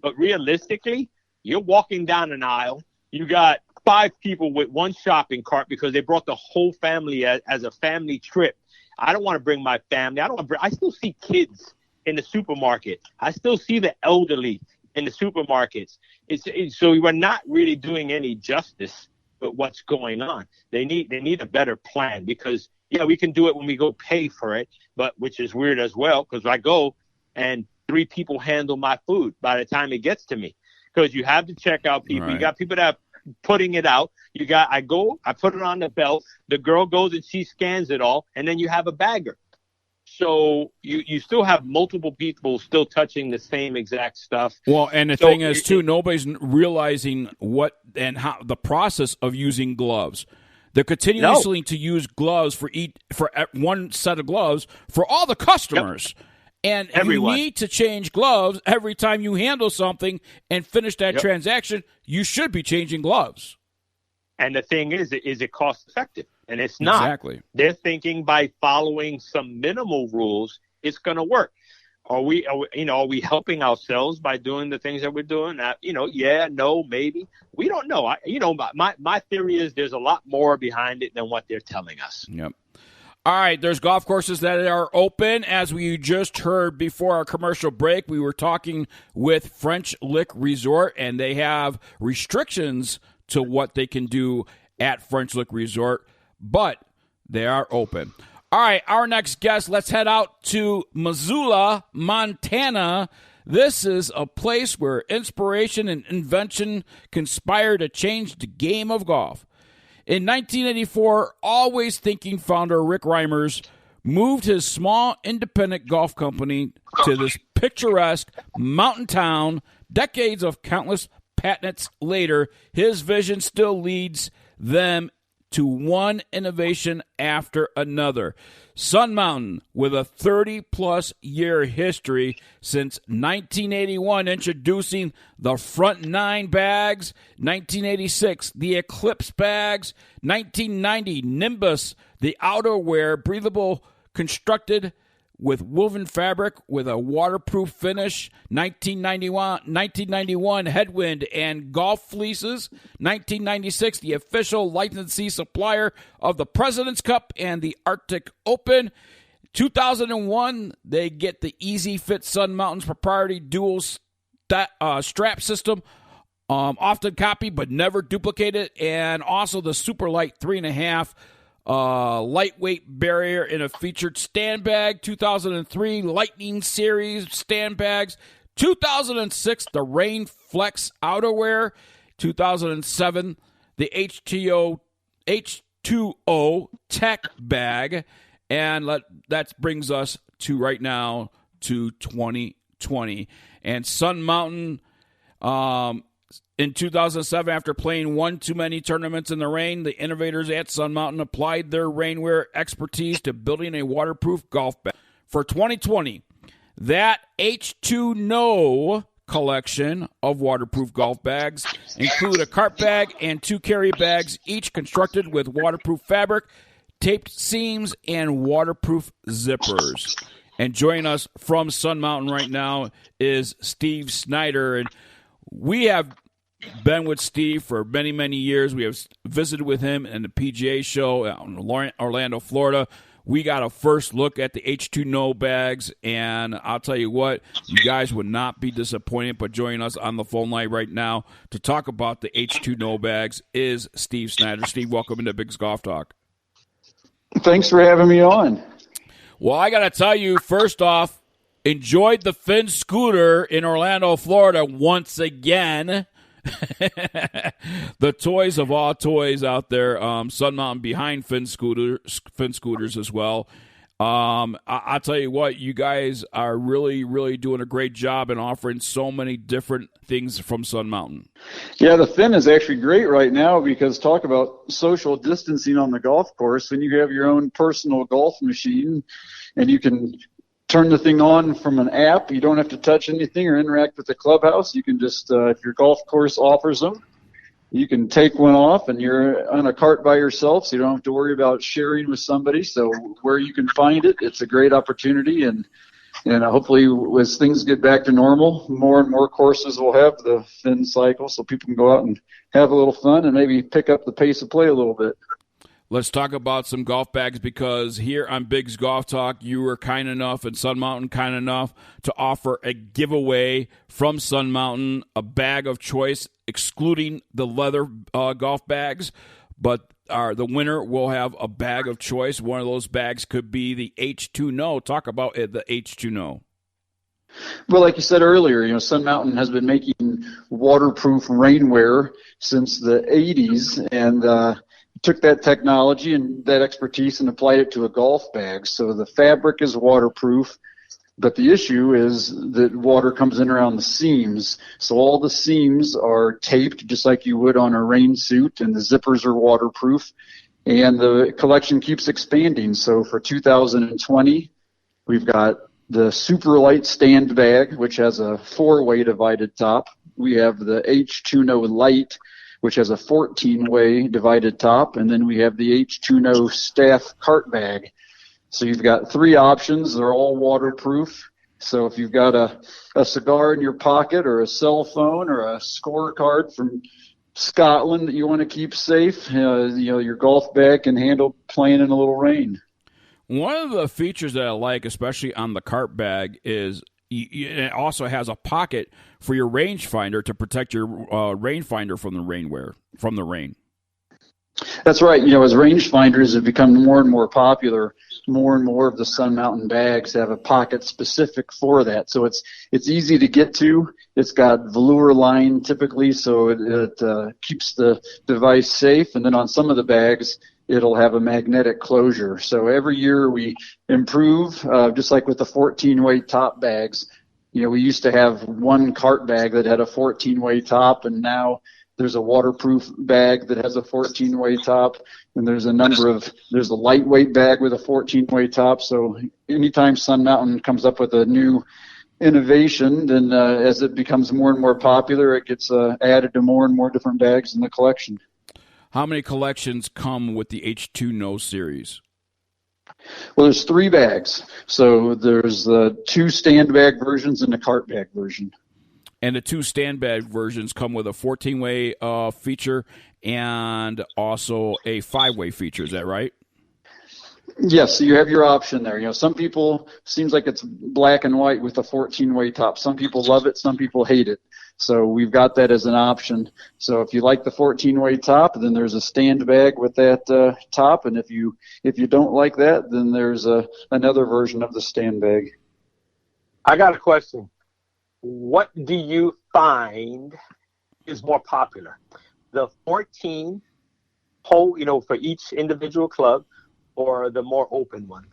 But realistically, you're walking down an aisle, you got 5 people with one shopping cart because they brought the whole family as a family trip. I don't want to bring my family. I still see kids in the supermarket. I still see the elderly in the supermarkets. So we're not really doing any justice with what's going on. They need a better plan, because we can do it when we go pay for it, but which is weird as well, because I go and 3 people handle my food by the time it gets to me, because you have to check out people. Right. You got people that are putting it out. I put it on the belt. The girl goes and she scans it all, and then you have a bagger. So you still have multiple people still touching the same exact stuff. Well, and the thing is, too, nobody's realizing what and how the process of using gloves. They're continuously to use gloves for one set of gloves for all the customers. Yep. And everyone. You need to change gloves every time you handle something and finish that transaction. You should be changing gloves. And the thing is it cost effective? And it's not. Exactly. They're thinking by following some minimal rules, it's going to work. Are we helping ourselves by doing the things that we're doing? No, maybe. We don't know. My theory is there's a lot more behind it than what they're telling us. Yep. All right, there's golf courses that are open. As we just heard before our commercial break, we were talking with French Lick Resort, and they have restrictions to what they can do at French Lick Resort, but they are open. All right, our next guest, let's head out to Missoula, Montana. This is a place where inspiration and invention conspire to change the game of golf. In 1984, Always Thinking founder Rick Reimers moved his small independent golf company to this picturesque mountain town. Decades of countless patents later, his vision still leads them to one innovation after another. Sun Mountain, with a 30-plus year history since 1981, introducing the Front 9 bags, 1986, the Eclipse bags, 1990, Nimbus, the outerwear, breathable, constructed with woven fabric with a waterproof finish, 1991 Headwind and Golf Fleeces, 1996 the official licensee supplier of the President's Cup and the Arctic Open, 2001 they get the Easy Fit Sun Mountain's proprietary dual strap system, often copied but never duplicated, and also the Superlight 3.5 lightweight barrier in a featured stand bag, 2003 Lightning Series stand bags, 2006 the Rain Flex outerwear, 2007 the H2O Tech bag, And that brings us to right now to 2020. And Sun Mountain, in 2007, after playing one too many tournaments in the rain, the innovators at Sun Mountain applied their rainwear expertise to building a waterproof golf bag. For 2020, that H2NO collection of waterproof golf bags include a cart bag and 2 carry bags, each constructed with waterproof fabric, taped seams, and waterproof zippers. And joining us from Sun Mountain right now is Steve Snyder. And we have been with Steve for many, many years. We have visited with him in the PGA show in Orlando, Florida. We got a first look at the H2NO bags, and I'll tell you what, you guys would not be disappointed. But joining us on the phone line right now to talk about the H2NO bags is Steve Snyder. Steve, welcome into Big's Golf Talk. Thanks for having me on. Well, I got to tell you, first off, enjoyed the Finn scooter in Orlando, Florida once again. The toys of all toys out there. Sun Mountain behind Finn scooters as well. I'll tell you what, you guys are really, really doing a great job and offering so many different things from Sun Mountain. Yeah, the Finn is actually great right now because talk about social distancing on the golf course. When you have your own personal golf machine and you can turn the thing on from an app, you don't have to touch anything or interact with the clubhouse. You can just, if your golf course offers them, you can take one off and you're on a cart by yourself, so you don't have to worry about sharing with somebody. So where you can find it, it's a great opportunity. And hopefully as things get back to normal, more and more courses will have the Finn cycle so people can go out and have a little fun and maybe pick up the pace of play a little bit. Let's talk about some golf bags, because here on Big's Golf Talk, you were kind enough and Sun Mountain kind enough to offer a giveaway from Sun Mountain, a bag of choice, excluding the leather golf bags. But the winner will have a bag of choice. One of those bags could be the H2NO. Talk about the H2NO. Well, like you said earlier, Sun Mountain has been making waterproof rainwear since the 80s, and took that technology and that expertise and applied it to a golf bag. So the fabric is waterproof, but the issue is that water comes in around the seams. So all the seams are taped just like you would on a rain suit, and the zippers are waterproof, and the collection keeps expanding. So for 2020, we've got the super light stand bag, which has a 4-way divided top. We have the H2NO Light, which has a 14-way divided top, and then we have the H2NO Staff Cart Bag. So you've got 3 options. They're all waterproof. So if you've got a cigar in your pocket or a cell phone or a scorecard from Scotland that you want to keep safe, your golf bag can handle playing in a little rain. One of the features that I like, especially on the cart bag, is it also has a pocket for your rangefinder to protect your rangefinder from the rain. That's right. As rangefinders have become more and more popular, more and more of the Sun Mountain bags have a pocket specific for that. So it's easy to get to. It's got velour line typically, so it keeps the device safe. And then on some of the bags, it'll have a magnetic closure. So every year we improve, just like with the 14-way top bags. We used to have one cart bag that had a 14-way top, and now there's a waterproof bag that has a 14-way top, and there's a lightweight bag with a 14-way top. So anytime Sun Mountain comes up with a new innovation, then as it becomes more and more popular, it gets added to more and more different bags in the collection. How many collections come with the H2NO series? Well, there's 3 bags. So there's the 2 stand bag versions and the cart bag version. And the 2 stand bag versions come with a 14-way feature and also a 5-way feature. Is that right? Yes, so you have your option there. Some people, seems like it's black and white with a 14-way top. Some people love it, some people hate it. So we've got that as an option. So if you like the 14-way top, then there's a stand bag with that top. And if you don't like that, then there's another version of the stand bag. I got a question. What do you find is more popular? The 14 hole, for each individual club, or the more open one?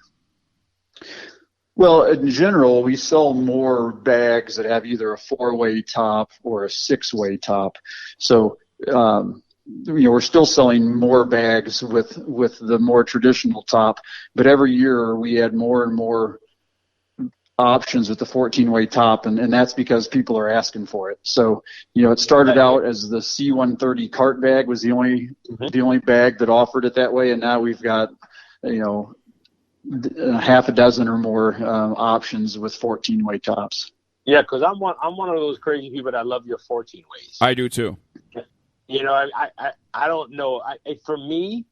Well, in general, we sell more bags that have either a 4-way top or a 6-way top. So, we're still selling more bags with the more traditional top, but every year we add more and more options with the 14-way top, and that's because people are asking for it. So, it started out as the C-130 cart bag was the only bag that offered it that way, and now we've got, half a dozen or more options with 14-way tops. Yeah, because I'm one of those crazy people that love your 14 ways. I do too. I don't know. For me,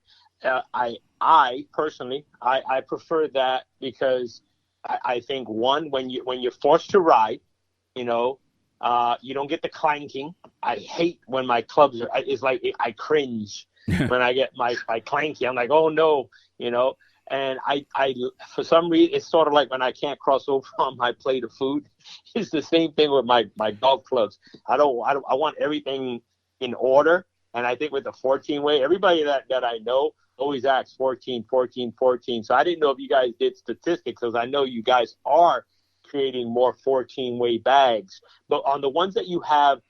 I personally, I prefer that because I think when you're forced to ride, you don't get the clanking. I hate when my clubs are. It's like I cringe when I get my clanky. I'm like, oh no, And I for some reason, it's sort of like when I can't cross over on my plate of food. It's the same thing with my golf clubs. I want everything in order. And I think with the 14-way, everybody that I know always asks 14, 14, 14. So I didn't know if you guys did statistics, because I know you guys are creating more 14-way bags. But on the ones that you have,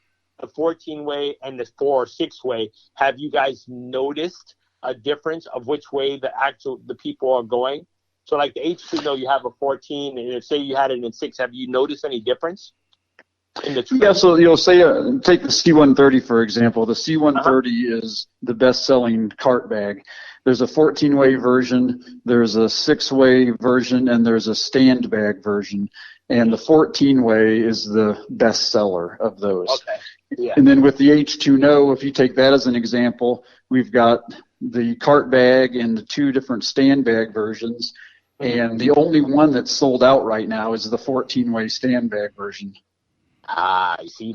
the 14-way and the 4 or 6-way, have you guys noticed a difference of which way the people are going? So like the H2NO, you have a 14, and if say you had it in 6, have you noticed any difference in the trend? Yeah, so say take the C-130 for example. The C-130 is the best-selling cart bag. There's a 14-way version, there's a 6-way version, and there's a stand bag version. And the 14-way is the best seller of those. Okay. Yeah. And then with the H2NO, if you take that as an example, we've got the cart bag and the 2 different stand bag versions. And the only one that's sold out right now is the 14-way stand bag version. You see,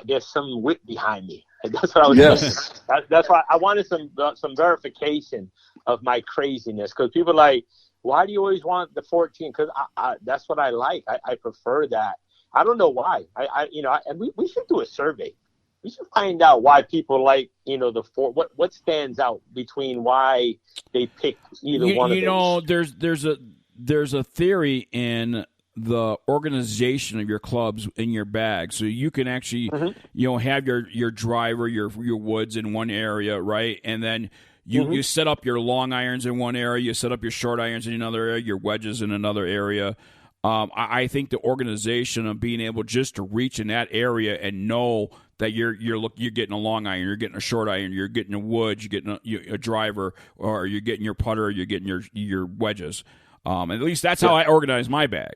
there's some wit behind me. That's what I was saying. That's why I wanted some verification of my craziness, because people are like, why do you always want the 14? Because that's what I like. I prefer that. I don't know why. And we should do a survey. We should find out why people like, the 4. What stands out between why they pick either one of those. There's a theory in the organization of your clubs in your bag, so you can actually have your driver, your woods in one area, right, and then you set up your long irons in one area, you set up your short irons in another area, your wedges in another area. I think the organization of being able just to reach in that area and know that you're getting a long iron, you're getting a short iron, you're getting a wood, you're getting a driver, or you're getting your putter, you're getting your wedges. At least that's how I organize my bag.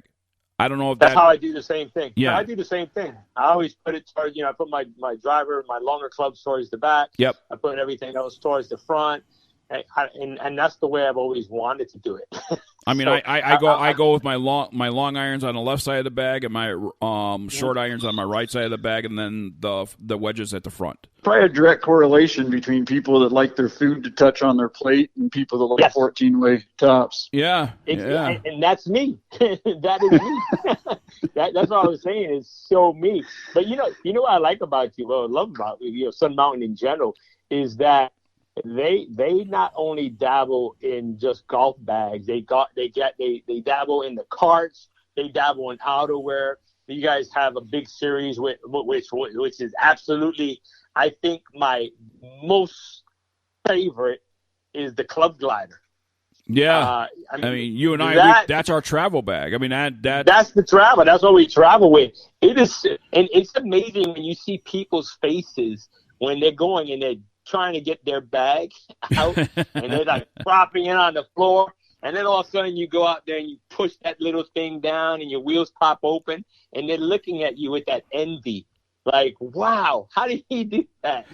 I don't know if that's how I do the same thing. Yeah, I do the same thing. I always put it towards, I put my driver, my longer clubs towards the back. Yep. I put everything else towards the front. And that's the way I've always wanted to do it. I mean, so, I go with my long irons on the left side of the bag and my short irons on my right side of the bag, and then the wedges at the front. Probably a direct correlation between people that like their food to touch on their plate and people that like 14-way tops. Yeah, and that's me. That is me. That's what I was saying. Is so me. But you know what I like about you, what I love about Sun Mountain in general, is that they not only dabble in just golf bags, they dabble in the carts, they dabble in outerwear. You guys have a big series which is absolutely, I think my most favorite is the Club Glider. Yeah, I mean you and I, that's our travel bag. I mean that's the travel. That's what we travel with. It is, and it's amazing when you see people's faces when they're going and they're trying to get their bag out and they're like propping it on the floor, and then all of a sudden you go out there and you push that little thing down and your wheels pop open and they're looking at you with that envy, like, wow, how did he do that?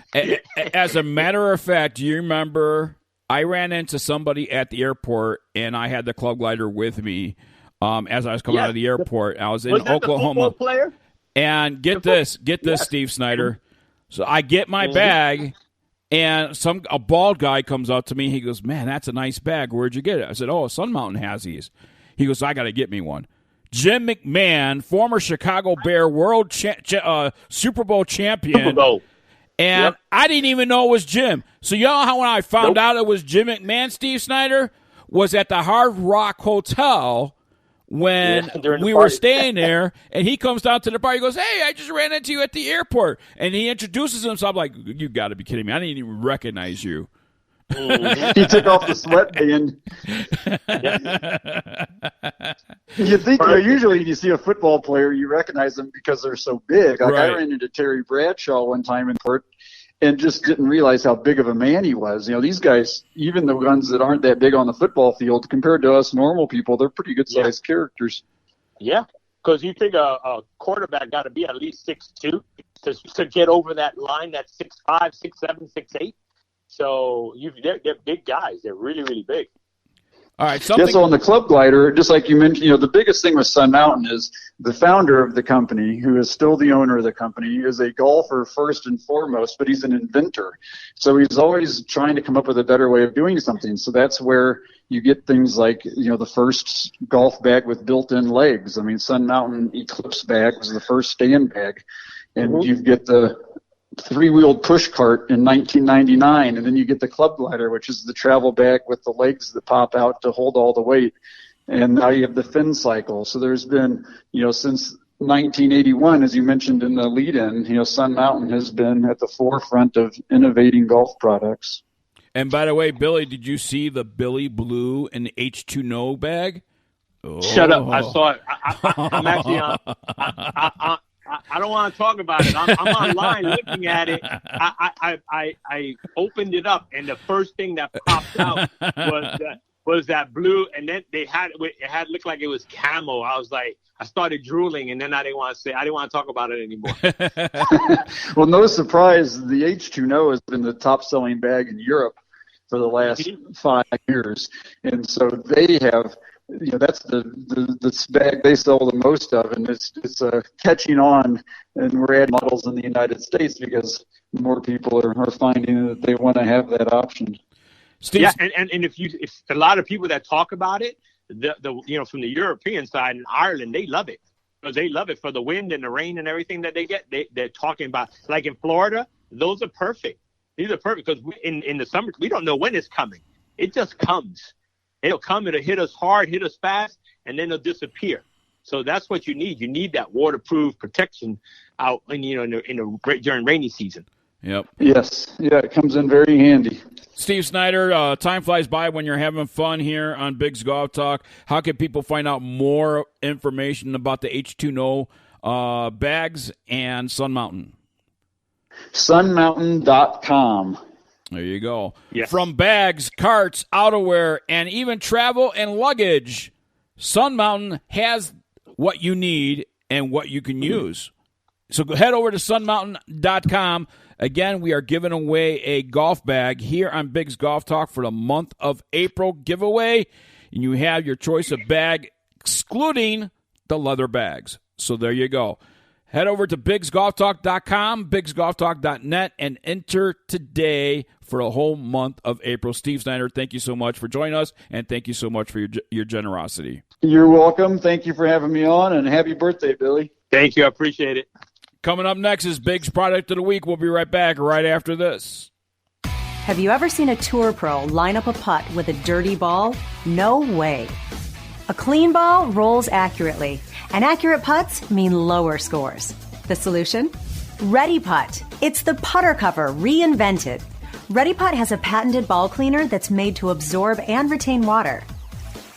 As a matter of fact, do you remember I ran into somebody at the airport and I had the Club Glider with me as I was coming out of the airport. I was in Oklahoma. The football player? And get this, Steve Snyder. So I get my bag, and a bald guy comes up to me. He goes, "Man, that's a nice bag. Where'd you get it?" I said, "Oh, Sun Mountain has these." He goes, "I got to get me one." Jim McMahon, former Chicago Bear Super Bowl champion. Super Bowl. And I didn't even know it was Jim. So you know how when I found out it was Jim McMahon, Steve Snyder? was at the Hard Rock Hotel when during the we were party. staying there, and he comes down to the bar. He goes, "Hey, I just ran into you at the airport," and he introduces himself. I'm like, "You got to be kidding me! I didn't even recognize you." He took off the sweatband. You think usually when you see a football player, you recognize them because they're so big. Like I ran into Terry Bradshaw one time in court and just didn't realize how big of a man he was. You know, these guys, even the ones that aren't that big on the football field, compared to us normal people, they're pretty good-sized characters. Yeah, because you think a quarterback got to be at least 6'2" to get over that line that's 6'5", 6'7", 6'8". So they're big guys. They're really, really big. All right. Yeah, so on the club glider, just like you mentioned, the biggest thing with Sun Mountain is the founder of the company, who is still the owner of the company, is a golfer first and foremost, but he's an inventor. So he's always trying to come up with a better way of doing something. So that's where you get things like, the first golf bag with built-in legs. I mean, Sun Mountain Eclipse bag was the first stand bag. And you get the three-wheeled push cart in 1999, and then you get the club glider, which is the travel bag with the legs that pop out to hold all the weight. And now you have the fin cycle. So there's been, since 1981, as you mentioned in the lead-in, Sun Mountain has been at the forefront of innovating golf products. And by the way, Billy, did you see the Billy Blue and the H2NO bag? Oh. Shut up! I saw it. I'm actually on. I don't want to talk about it. I'm online looking at it. I opened it up, and the first thing that popped out was that blue, and then it had looked like it was camo. I was like, I started drooling, and then I didn't want to talk about it anymore. Well, no surprise, the H2NO has been the top-selling bag in Europe for the last 5 years, and so they have. That's the bag they sell the most of, and it's catching on, and we're adding models in the United States because more people are finding that they want to have that option. Steve? Yeah, and if a lot of people that talk about it, the from the European side in Ireland, they love it because they love it for the wind and the rain and everything that they get. They're talking about, like in Florida, those are perfect. These are perfect because in the summer we don't know when it's coming. It just comes. It'll come, it'll hit us hard, hit us fast, and then it'll disappear. So that's what you need. You need that waterproof protection out, during rainy season. Yep. Yes. Yeah, it comes in very handy. Steve Snyder, time flies by when you're having fun here on Biggs Golf Talk. How can people find out more information about the H2NO bags and Sun Mountain? Sunmountain.com. There you go. Yes. From bags, carts, outerwear, and even travel and luggage, Sun Mountain has what you need and what you can use. So head over to sunmountain.com. Again, we are giving away a golf bag here on Biggs Golf Talk for the month of April giveaway. And you have your choice of bag, excluding the leather bags. So there you go. Head over to BiggsGolfTalk.com, BiggsGolfTalk.net, and enter today for a whole month of April. Steve Snyder, thank you so much for joining us, and thank you so much for your generosity. You're welcome. Thank you for having me on, and happy birthday, Billy. Thank you. I appreciate it. Coming up next is Biggs Product of the Week. We'll be right back right after this. Have you ever seen a tour pro line up a putt with a dirty ball? No way. A clean ball rolls accurately, and accurate putts mean lower scores. The solution? Ready Putt. It's the putter cover reinvented. Ready Putt has a patented ball cleaner that's made to absorb and retain water.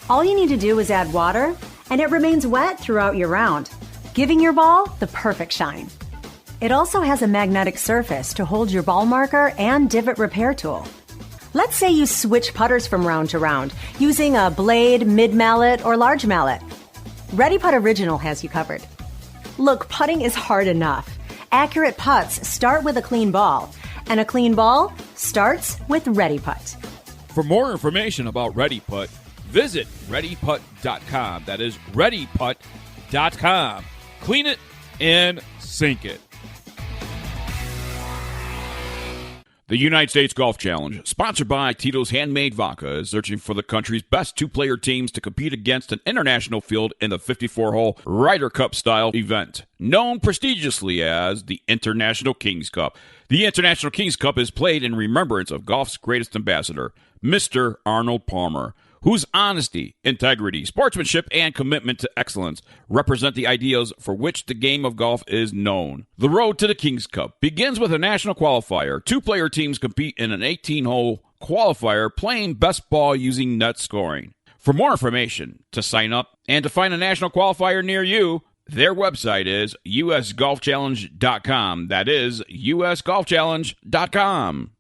All you need to do is add water, and it remains wet throughout your round, giving your ball the perfect shine. It also has a magnetic surface to hold your ball marker and divot repair tool. Let's say you switch putters from round to round using a blade, mid-mallet, or large mallet. Ready Putt Original has you covered. Look, putting is hard enough. Accurate putts start with a clean ball, and a clean ball starts with Ready Putt. For more information about Ready Putt, visit ReadyPutt.com. That is ReadyPutt.com. Clean it and sink it. The United States Golf Challenge, sponsored by Tito's Handmade Vodka, is searching for the country's best two-player teams to compete against an international field in the 54-hole Ryder Cup-style event, known prestigiously as the International Kings Cup. The International Kings Cup is played in remembrance of golf's greatest ambassador, Mr. Arnold Palmer, whose honesty, integrity, sportsmanship, and commitment to excellence represent the ideals for which the game of golf is known. The road to the King's Cup begins with a national qualifier. 2-player teams compete in an 18-hole qualifier playing best ball using net scoring. For more information, to sign up, and to find a national qualifier near you, their website is usgolfchallenge.com. That is usgolfchallenge.com.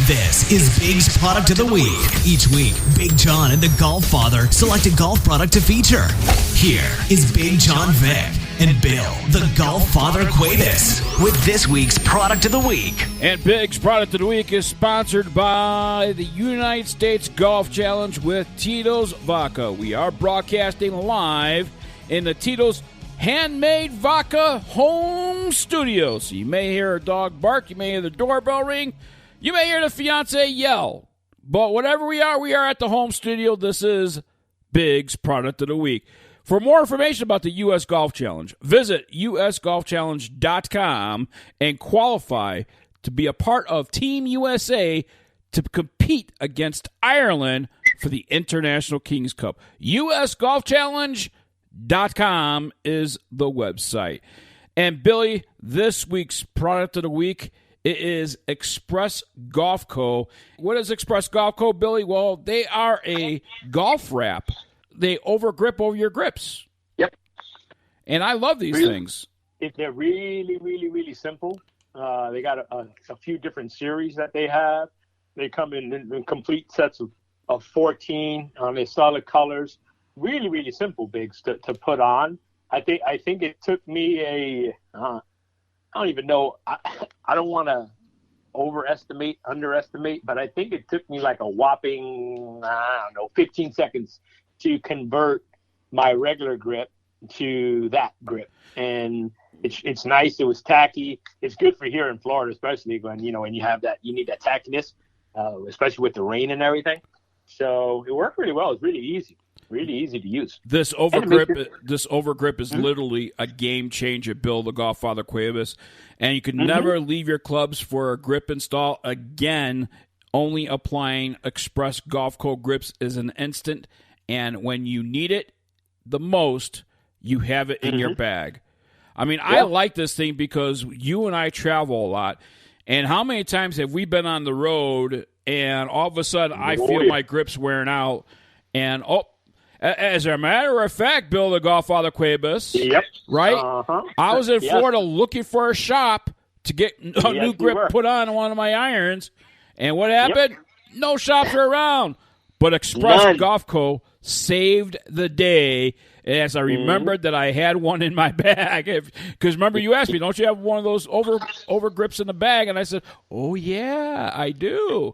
This is Big's Product of the Week. Each week, Big John and the Golf Father select a golf product to feature. Here is Big John Vick and Bill, the Golf Father Cuevas, with this week's Product of the Week. And Big's Product of the Week is sponsored by the United States Golf Challenge with Tito's Vodka. We are broadcasting live in the Tito's Handmade Vodka home studio. So you may hear a dog bark, you may hear the doorbell ring, you may hear the fiance yell. But whatever we are at the home studio. This is Big's Product of the Week. For more information about the U.S. Golf Challenge, visit usgolfchallenge.com and qualify to be a part of Team USA to compete against Ireland for the International Kings Cup. usgolfchallenge.com is the website. And Billy, this week's Product of the Week, it is Express Golfco. What is Express Golfco, Billy? Well, they are a golf wrap. They overgrip over your grips. Yep. And I love these things. They're really, really, really simple. They got a few different series that they have. They come in complete sets of 14. They're solid colors. Really, really simple bigs to put on. I think it took me I don't even know. I don't want to underestimate, but I think it took me like a whopping, 15 seconds to convert my regular grip to that grip. And it's nice. It was tacky. It's good for here in Florida, especially when you have that, you need that tackiness, especially with the rain and everything. So it worked really well. It's really easy to use. This overgrip is literally a game changer, Bill, the Golf Father Cuevas. And you can never leave your clubs for a grip install again. Only applying Express Golfco grips is an instant. And when you need it the most, you have it in your bag. I mean, I like this thing because you and I travel a lot. And how many times have we been on the road and all of a sudden I feel my grips wearing out? And, as a matter of fact, Bill, the Golf Father Cuevas, right? I was in Florida looking for a shop to get a new grip put on one of my irons. And what happened? No shops are around. But Express Golfco saved the day as I remembered that I had one in my bag. Because remember, you asked me, don't you have one of those over grips in the bag? And I said, oh, yeah, I do.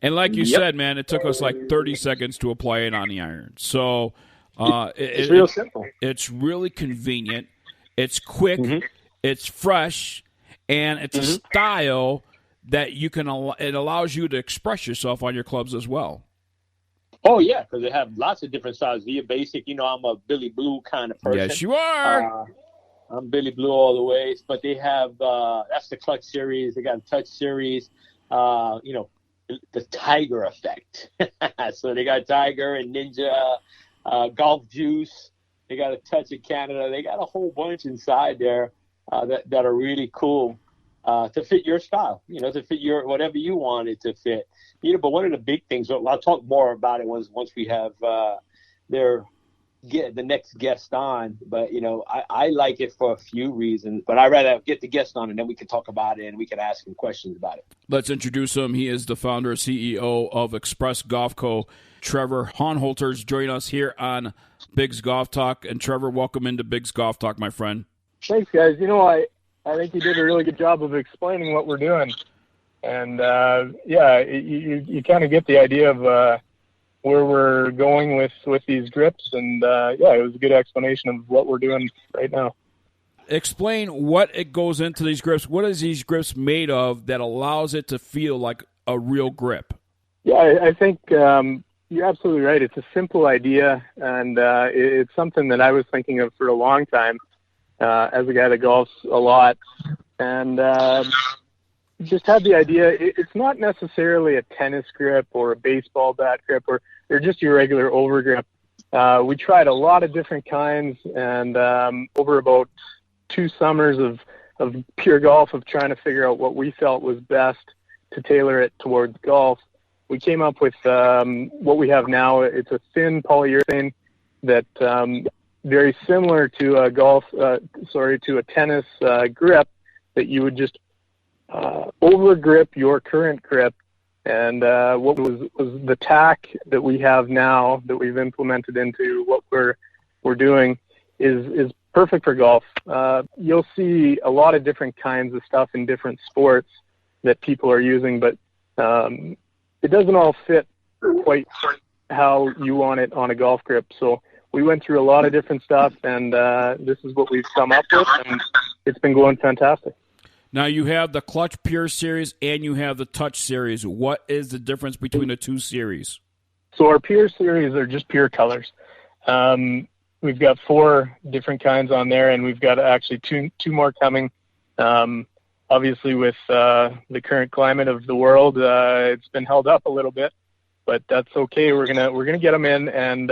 And like you said, man, it took us like 30 seconds to apply it on the iron. So it's real simple. It's really convenient. It's quick. It's fresh. And it's a style that it allows you to express yourself on your clubs as well. Oh, yeah, because they have lots of different styles. Via Basic, I'm a Billy Blue kind of person. Yes, you are. I'm Billy Blue all the way. But they have, that's the Clutch series. They got a Touch series, the Tiger effect. So they got Tiger and Ninja, Golf Juice. They got a Touch of Canada. They got a whole bunch inside there that are really cool to fit your style, to fit your whatever you want it to fit. But one of the big things, I'll talk more about it once we have the next guest on. But, I like it for a few reasons. But I'd rather get the guest on, and then we can talk about it, and we can ask him questions about it. Let's introduce him. He is the founder and CEO of Express Golfco. Trevor Honholter's joining us here on Big's Golf Talk. And, Trevor, welcome into Big's Golf Talk, my friend. Thanks, guys. I think you did a really good job of explaining what we're doing. And, you kind of get the idea of where we're going with these grips. And, it was a good explanation of what we're doing right now. Explain what it goes into these grips. What is these grips made of that allows it to feel like a real grip? Yeah, I think you're absolutely right. It's a simple idea, and it's something that I was thinking of for a long time as a guy that golfs a lot. And just had the idea, it's not necessarily a tennis grip or a baseball bat grip, or they're just your regular overgrip. We tried a lot of different kinds, and over about 2 summers of pure golf, of trying to figure out what we felt was best to tailor it towards golf, we came up with what we have now. It's a thin polyurethane that very similar to a tennis grip, that you would just over grip your current grip. And what was the tack that we have now, that we've implemented into what we're doing, is perfect for golf. You'll see a lot of different kinds of stuff in different sports that people are using, but it doesn't all fit quite how you want it on a golf grip. So we went through a lot of different stuff, and this is what we've come up with, and it's been going fantastic. Now, you have the Clutch Pure series and you have the Touch series. What is the difference between the 2 series? So our Pure series are just pure colors. We've got 4 different kinds on there, and we've got actually two more coming. Obviously, with the current climate of the world, it's been held up a little bit, but that's okay. We're gonna get them in, and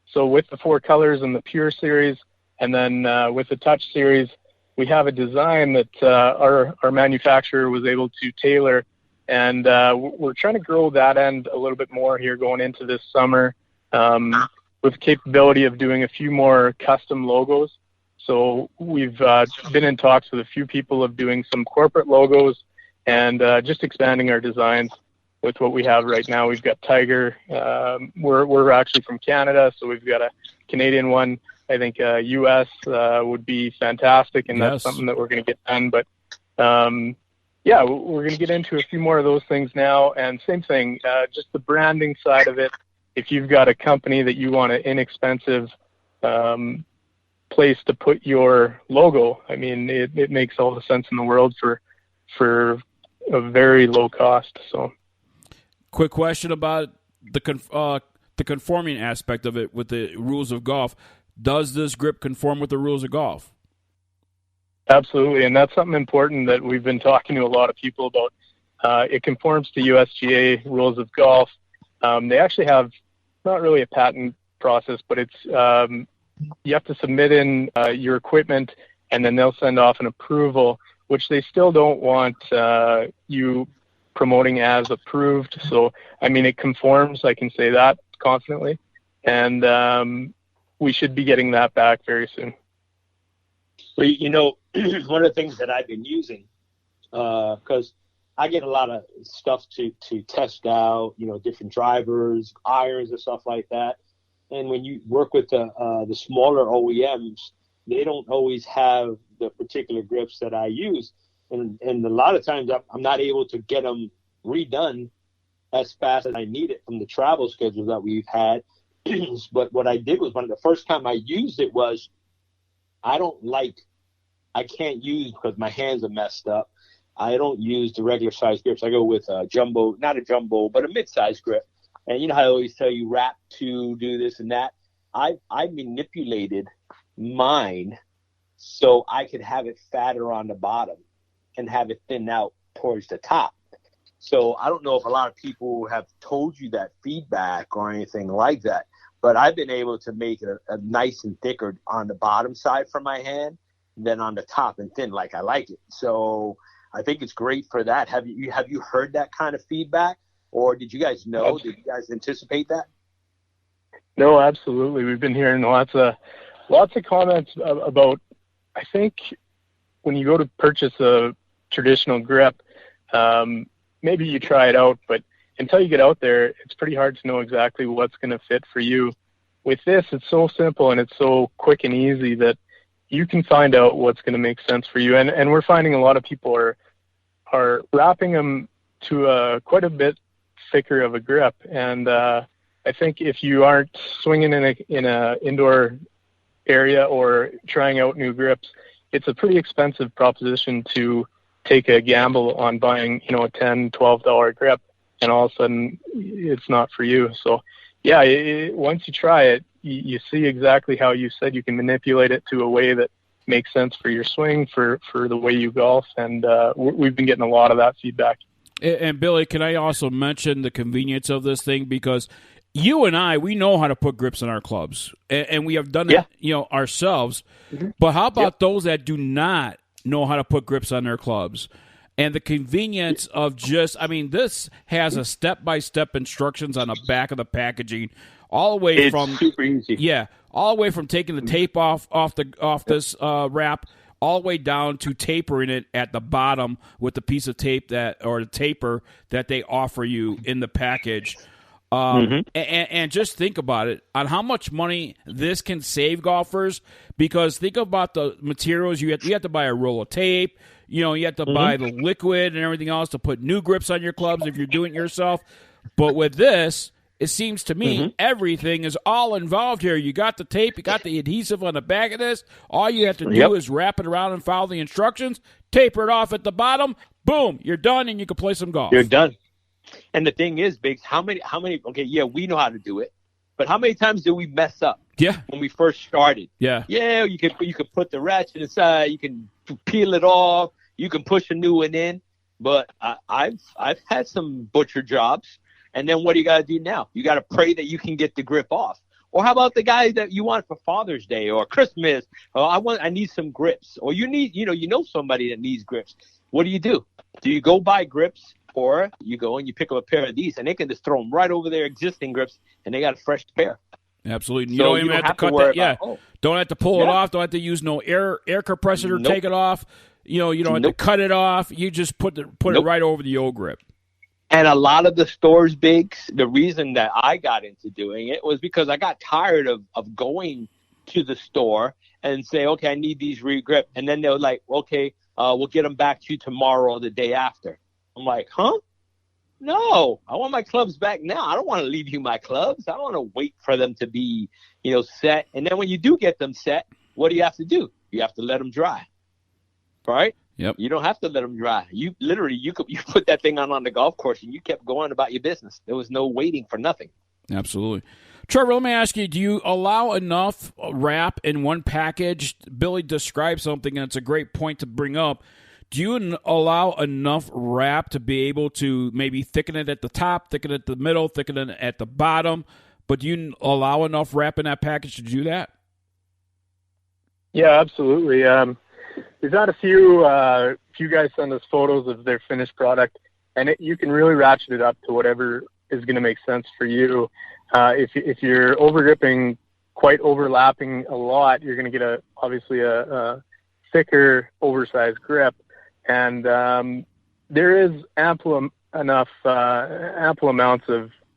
so with the 4 colors in the Pure series, and then with the Touch series, we have a design that our manufacturer was able to tailor, and we're trying to grow that end a little bit more here going into this summer, with the capability of doing a few more custom logos. So we've been in talks with a few people of doing some corporate logos, and just expanding our designs with what we have right now. We've got Tiger. We're actually from Canada, so we've got a Canadian one. I think U.S. Would be fantastic, and that's something that we're going to get done. But, yeah, we're going to get into a few more of those things now. And same thing, just the branding side of it. If you've got a company that you want an inexpensive place to put your logo, I mean, it makes all the sense in the world for a very low cost. So, quick question about the conforming aspect of it with the rules of golf. Does this grip conform with the rules of golf? Absolutely, and that's something important that we've been talking to a lot of people about. It conforms to USGA rules of golf. They actually have not really a patent process, but it's you have to submit in your equipment, and then they'll send off an approval, which they still don't want you promoting as approved. So, I mean, it conforms, I can say that confidently, and we should be getting that back very soon. Well, you know, one of the things that I've been using, because I get a lot of stuff to test out, you know, different drivers, irons and stuff like that. And when you work with the smaller OEMs, they don't always have the particular grips that I use. And a lot of times I'm not able to get them redone as fast as I need it from the travel schedule that we've had. But what I did was, one of the first time I used it was, I can't use, because my hands are messed up, I don't use the regular size grips. I go with a jumbo, not a jumbo, but a mid-size grip. And you know how I always tell you wrap to do this and that? I manipulated mine so I could have it fatter on the bottom and have it thin out towards the top. So I don't know if a lot of people have told you that feedback or anything like that, but I've been able to make it a nice and thicker on the bottom side for my hand than on the top and thin like I like it. So I think it's great for that. Have you heard that kind of feedback, or did you guys know? Did you guys anticipate that? No, absolutely. We've been hearing lots of comments about, I think when you go to purchase a traditional grip, maybe you try it out, but until you get out there, it's pretty hard to know exactly what's going to fit for you. With this, it's so simple and it's so quick and easy that you can find out what's going to make sense for you. And we're finding a lot of people are wrapping them to quite a bit thicker of a grip. And I think if you aren't swinging in a indoor area or trying out new grips, it's a pretty expensive proposition to take a gamble on buying, you know, a $10, $12 grip, and all of a sudden it's not for you. So yeah, once you try it, you see exactly how you said you can manipulate it to a way that makes sense for your swing, for the way you golf. And we've been getting a lot of that feedback. And Billy, can I also mention the convenience of this thing? Because you and I, we know how to put grips in our clubs, and we have done it, ourselves. Mm-hmm. But how about those that do not know how to put grips on their clubs? And the convenience of this has a step-by-step instructions on the back of the packaging, all the way It's super easy. Yeah, all the way from taking the tape off this wrap, all the way down to tapering it at the bottom with the piece of tape or the taper that they offer you in the package. And just think about it on how much money this can save golfers, because think about the materials you have to buy a roll of tape, you have to buy the liquid and everything else to put new grips on your clubs if you're doing it yourself. But with this, it seems to me everything is all involved here. You got the tape, you got the adhesive on the back of this. All you have to do is wrap it around and follow the instructions, taper it off at the bottom, boom, you're done, and you can play some golf. You're done. And the thing is, Biggs, how many, okay, yeah, we know how to do it, but how many times did we mess up? Yeah. When we first started. Yeah. Yeah, you could put the ratchet inside, you can peel it off, you can push a new one in, but I've had some butcher jobs, and then what do you got to do now? You got to pray that you can get the grip off. Or how about the guy that you want for Father's Day or Christmas? Oh, I need some grips. Or you know somebody that needs grips. What do? Do you go buy grips? Or you go and you pick up a pair of these, and they can just throw them right over their existing grips, and they got a fresh pair. Absolutely. So you don't even have to cut that. Yeah. Don't have to pull it off. Don't have to use no air compressor to take it off. You don't have to cut it off. You just put it right over the old grip. And a lot of the stores, Biggs, the reason that I got into doing it was because I got tired of going to the store and say, okay, I need these re-grip. And then they were like, okay, we'll get them back to you tomorrow or the day after. I'm like, huh? No, I want my clubs back now. I don't want to leave you my clubs. I don't want to wait for them to be, set. And then when you do get them set, what do you have to do? You have to let them dry, right? Yep. You don't have to let them dry. You literally, you put that thing on the golf course and you kept going about your business. There was no waiting for nothing. Absolutely. Trevor, let me ask you, do you allow enough wrap in one package? Billy described something, and it's a great point to bring up. Do you allow enough wrap to be able to maybe thicken it at the top, thicken it at the middle, thicken it at the bottom? But do you allow enough wrap in that package to do that? Yeah, absolutely. We've had a few guys send us photos of their finished product, and you can really ratchet it up to whatever is going to make sense for you. If you're overgripping, quite overlapping a lot, you're going to get obviously a thicker, oversized grip. And there is ample amounts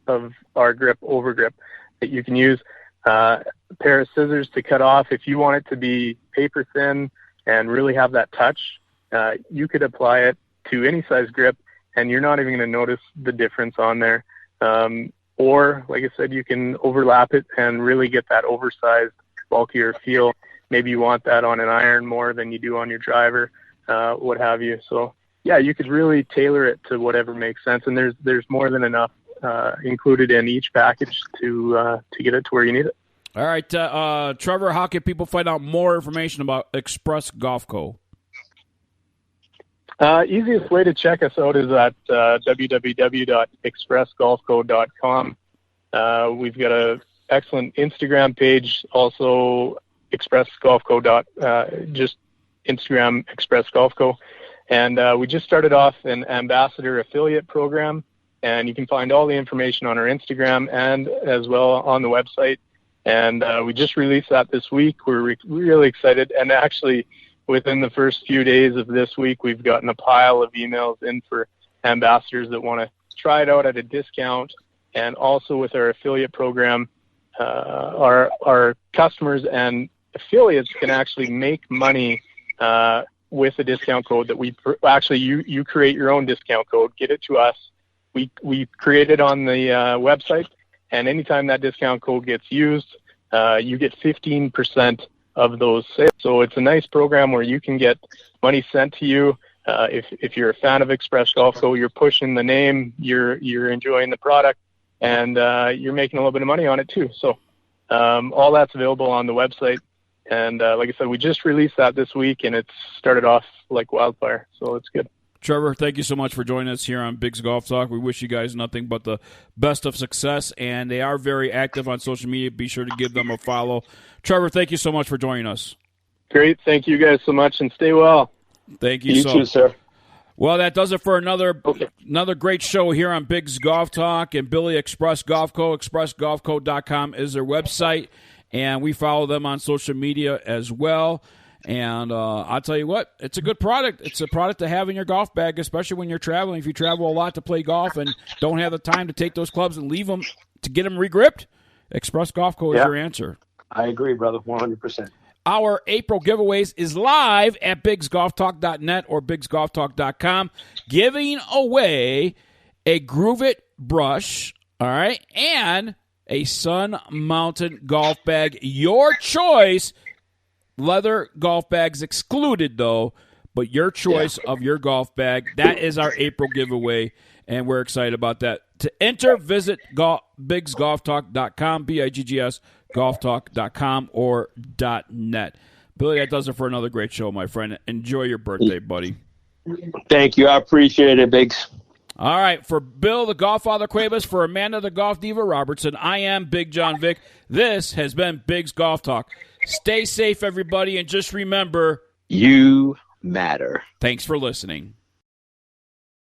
of our grip, overgrip, that you can use. A pair of scissors to cut off. If you want it to be paper thin and really have that touch, you could apply it to any size grip, and you're not even going to notice the difference on there. Or, like I said, you can overlap it and really get that oversized, bulkier feel. Maybe you want that on an iron more than you do on your driver. What have you. So, yeah, you could really tailor it to whatever makes sense. And there's more than enough included in each package to get it to where you need it. All right, Trevor, how can people find out more information about Express Golfco? Easiest way to check us out is at www.expressgolfco.com. We've got an excellent Instagram page, also expressgolfco. Just Instagram Express Golfco. And we just started off an ambassador affiliate program, and you can find all the information on our Instagram and as well on the website. And we just released that this week. We're really excited. And actually, within the first few days of this week, we've gotten a pile of emails in for ambassadors that want to try it out at a discount. And also with our affiliate program, our customers and affiliates can actually make money with a discount code that you create your own discount code, get it to us. We create it on the website, and anytime that discount code gets used, you get 15% of those sales. So it's a nice program where you can get money sent to you. If you're a fan of Express Golfco, you're pushing the name, you're enjoying the product, and you're making a little bit of money on it too. So all that's available on the website. And like I said, we just released that this week, and it's started off like wildfire. So it's good. Trevor, thank you so much for joining us here on Biggs Golf Talk. We wish you guys nothing but the best of success, and they are very active on social media. Be sure to give them a follow. Trevor, thank you so much for joining us. Great. Thank you guys so much, and stay well. Thank you. You too, sir. Well, that does it for another great show here on Biggs Golf Talk and Billy Express Golfco. ExpressGolfco.com is their website, and we follow them on social media as well. And I'll tell you what, it's a good product. It's a product to have in your golf bag, especially when you're traveling. If you travel a lot to play golf and don't have the time to take those clubs and leave them to get them regripped, Express Golfco is your answer. I agree, brother, 100%. Our April giveaways is live at BiggsGolfTalk.net or BiggsGolfTalk.com, giving away a Groove It brush, all right, and a Sun Mountain golf bag. Your choice. Leather golf bags excluded, though, but your choice of your golf bag. That is our April giveaway, and we're excited about that. To enter, visit BiggsGolfTalk.com, BIGGS, golftalk.com or .net. Billy, that does it for another great show, my friend. Enjoy your birthday, buddy. Thank you. I appreciate it, Biggs. All right, for Bill, the Golffather Cuevas, for Amanda, the Golf Diva Robertson, I am Big John Vick. This has been Biggs Golf Talk. Stay safe, everybody, and just remember, you matter. Thanks for listening.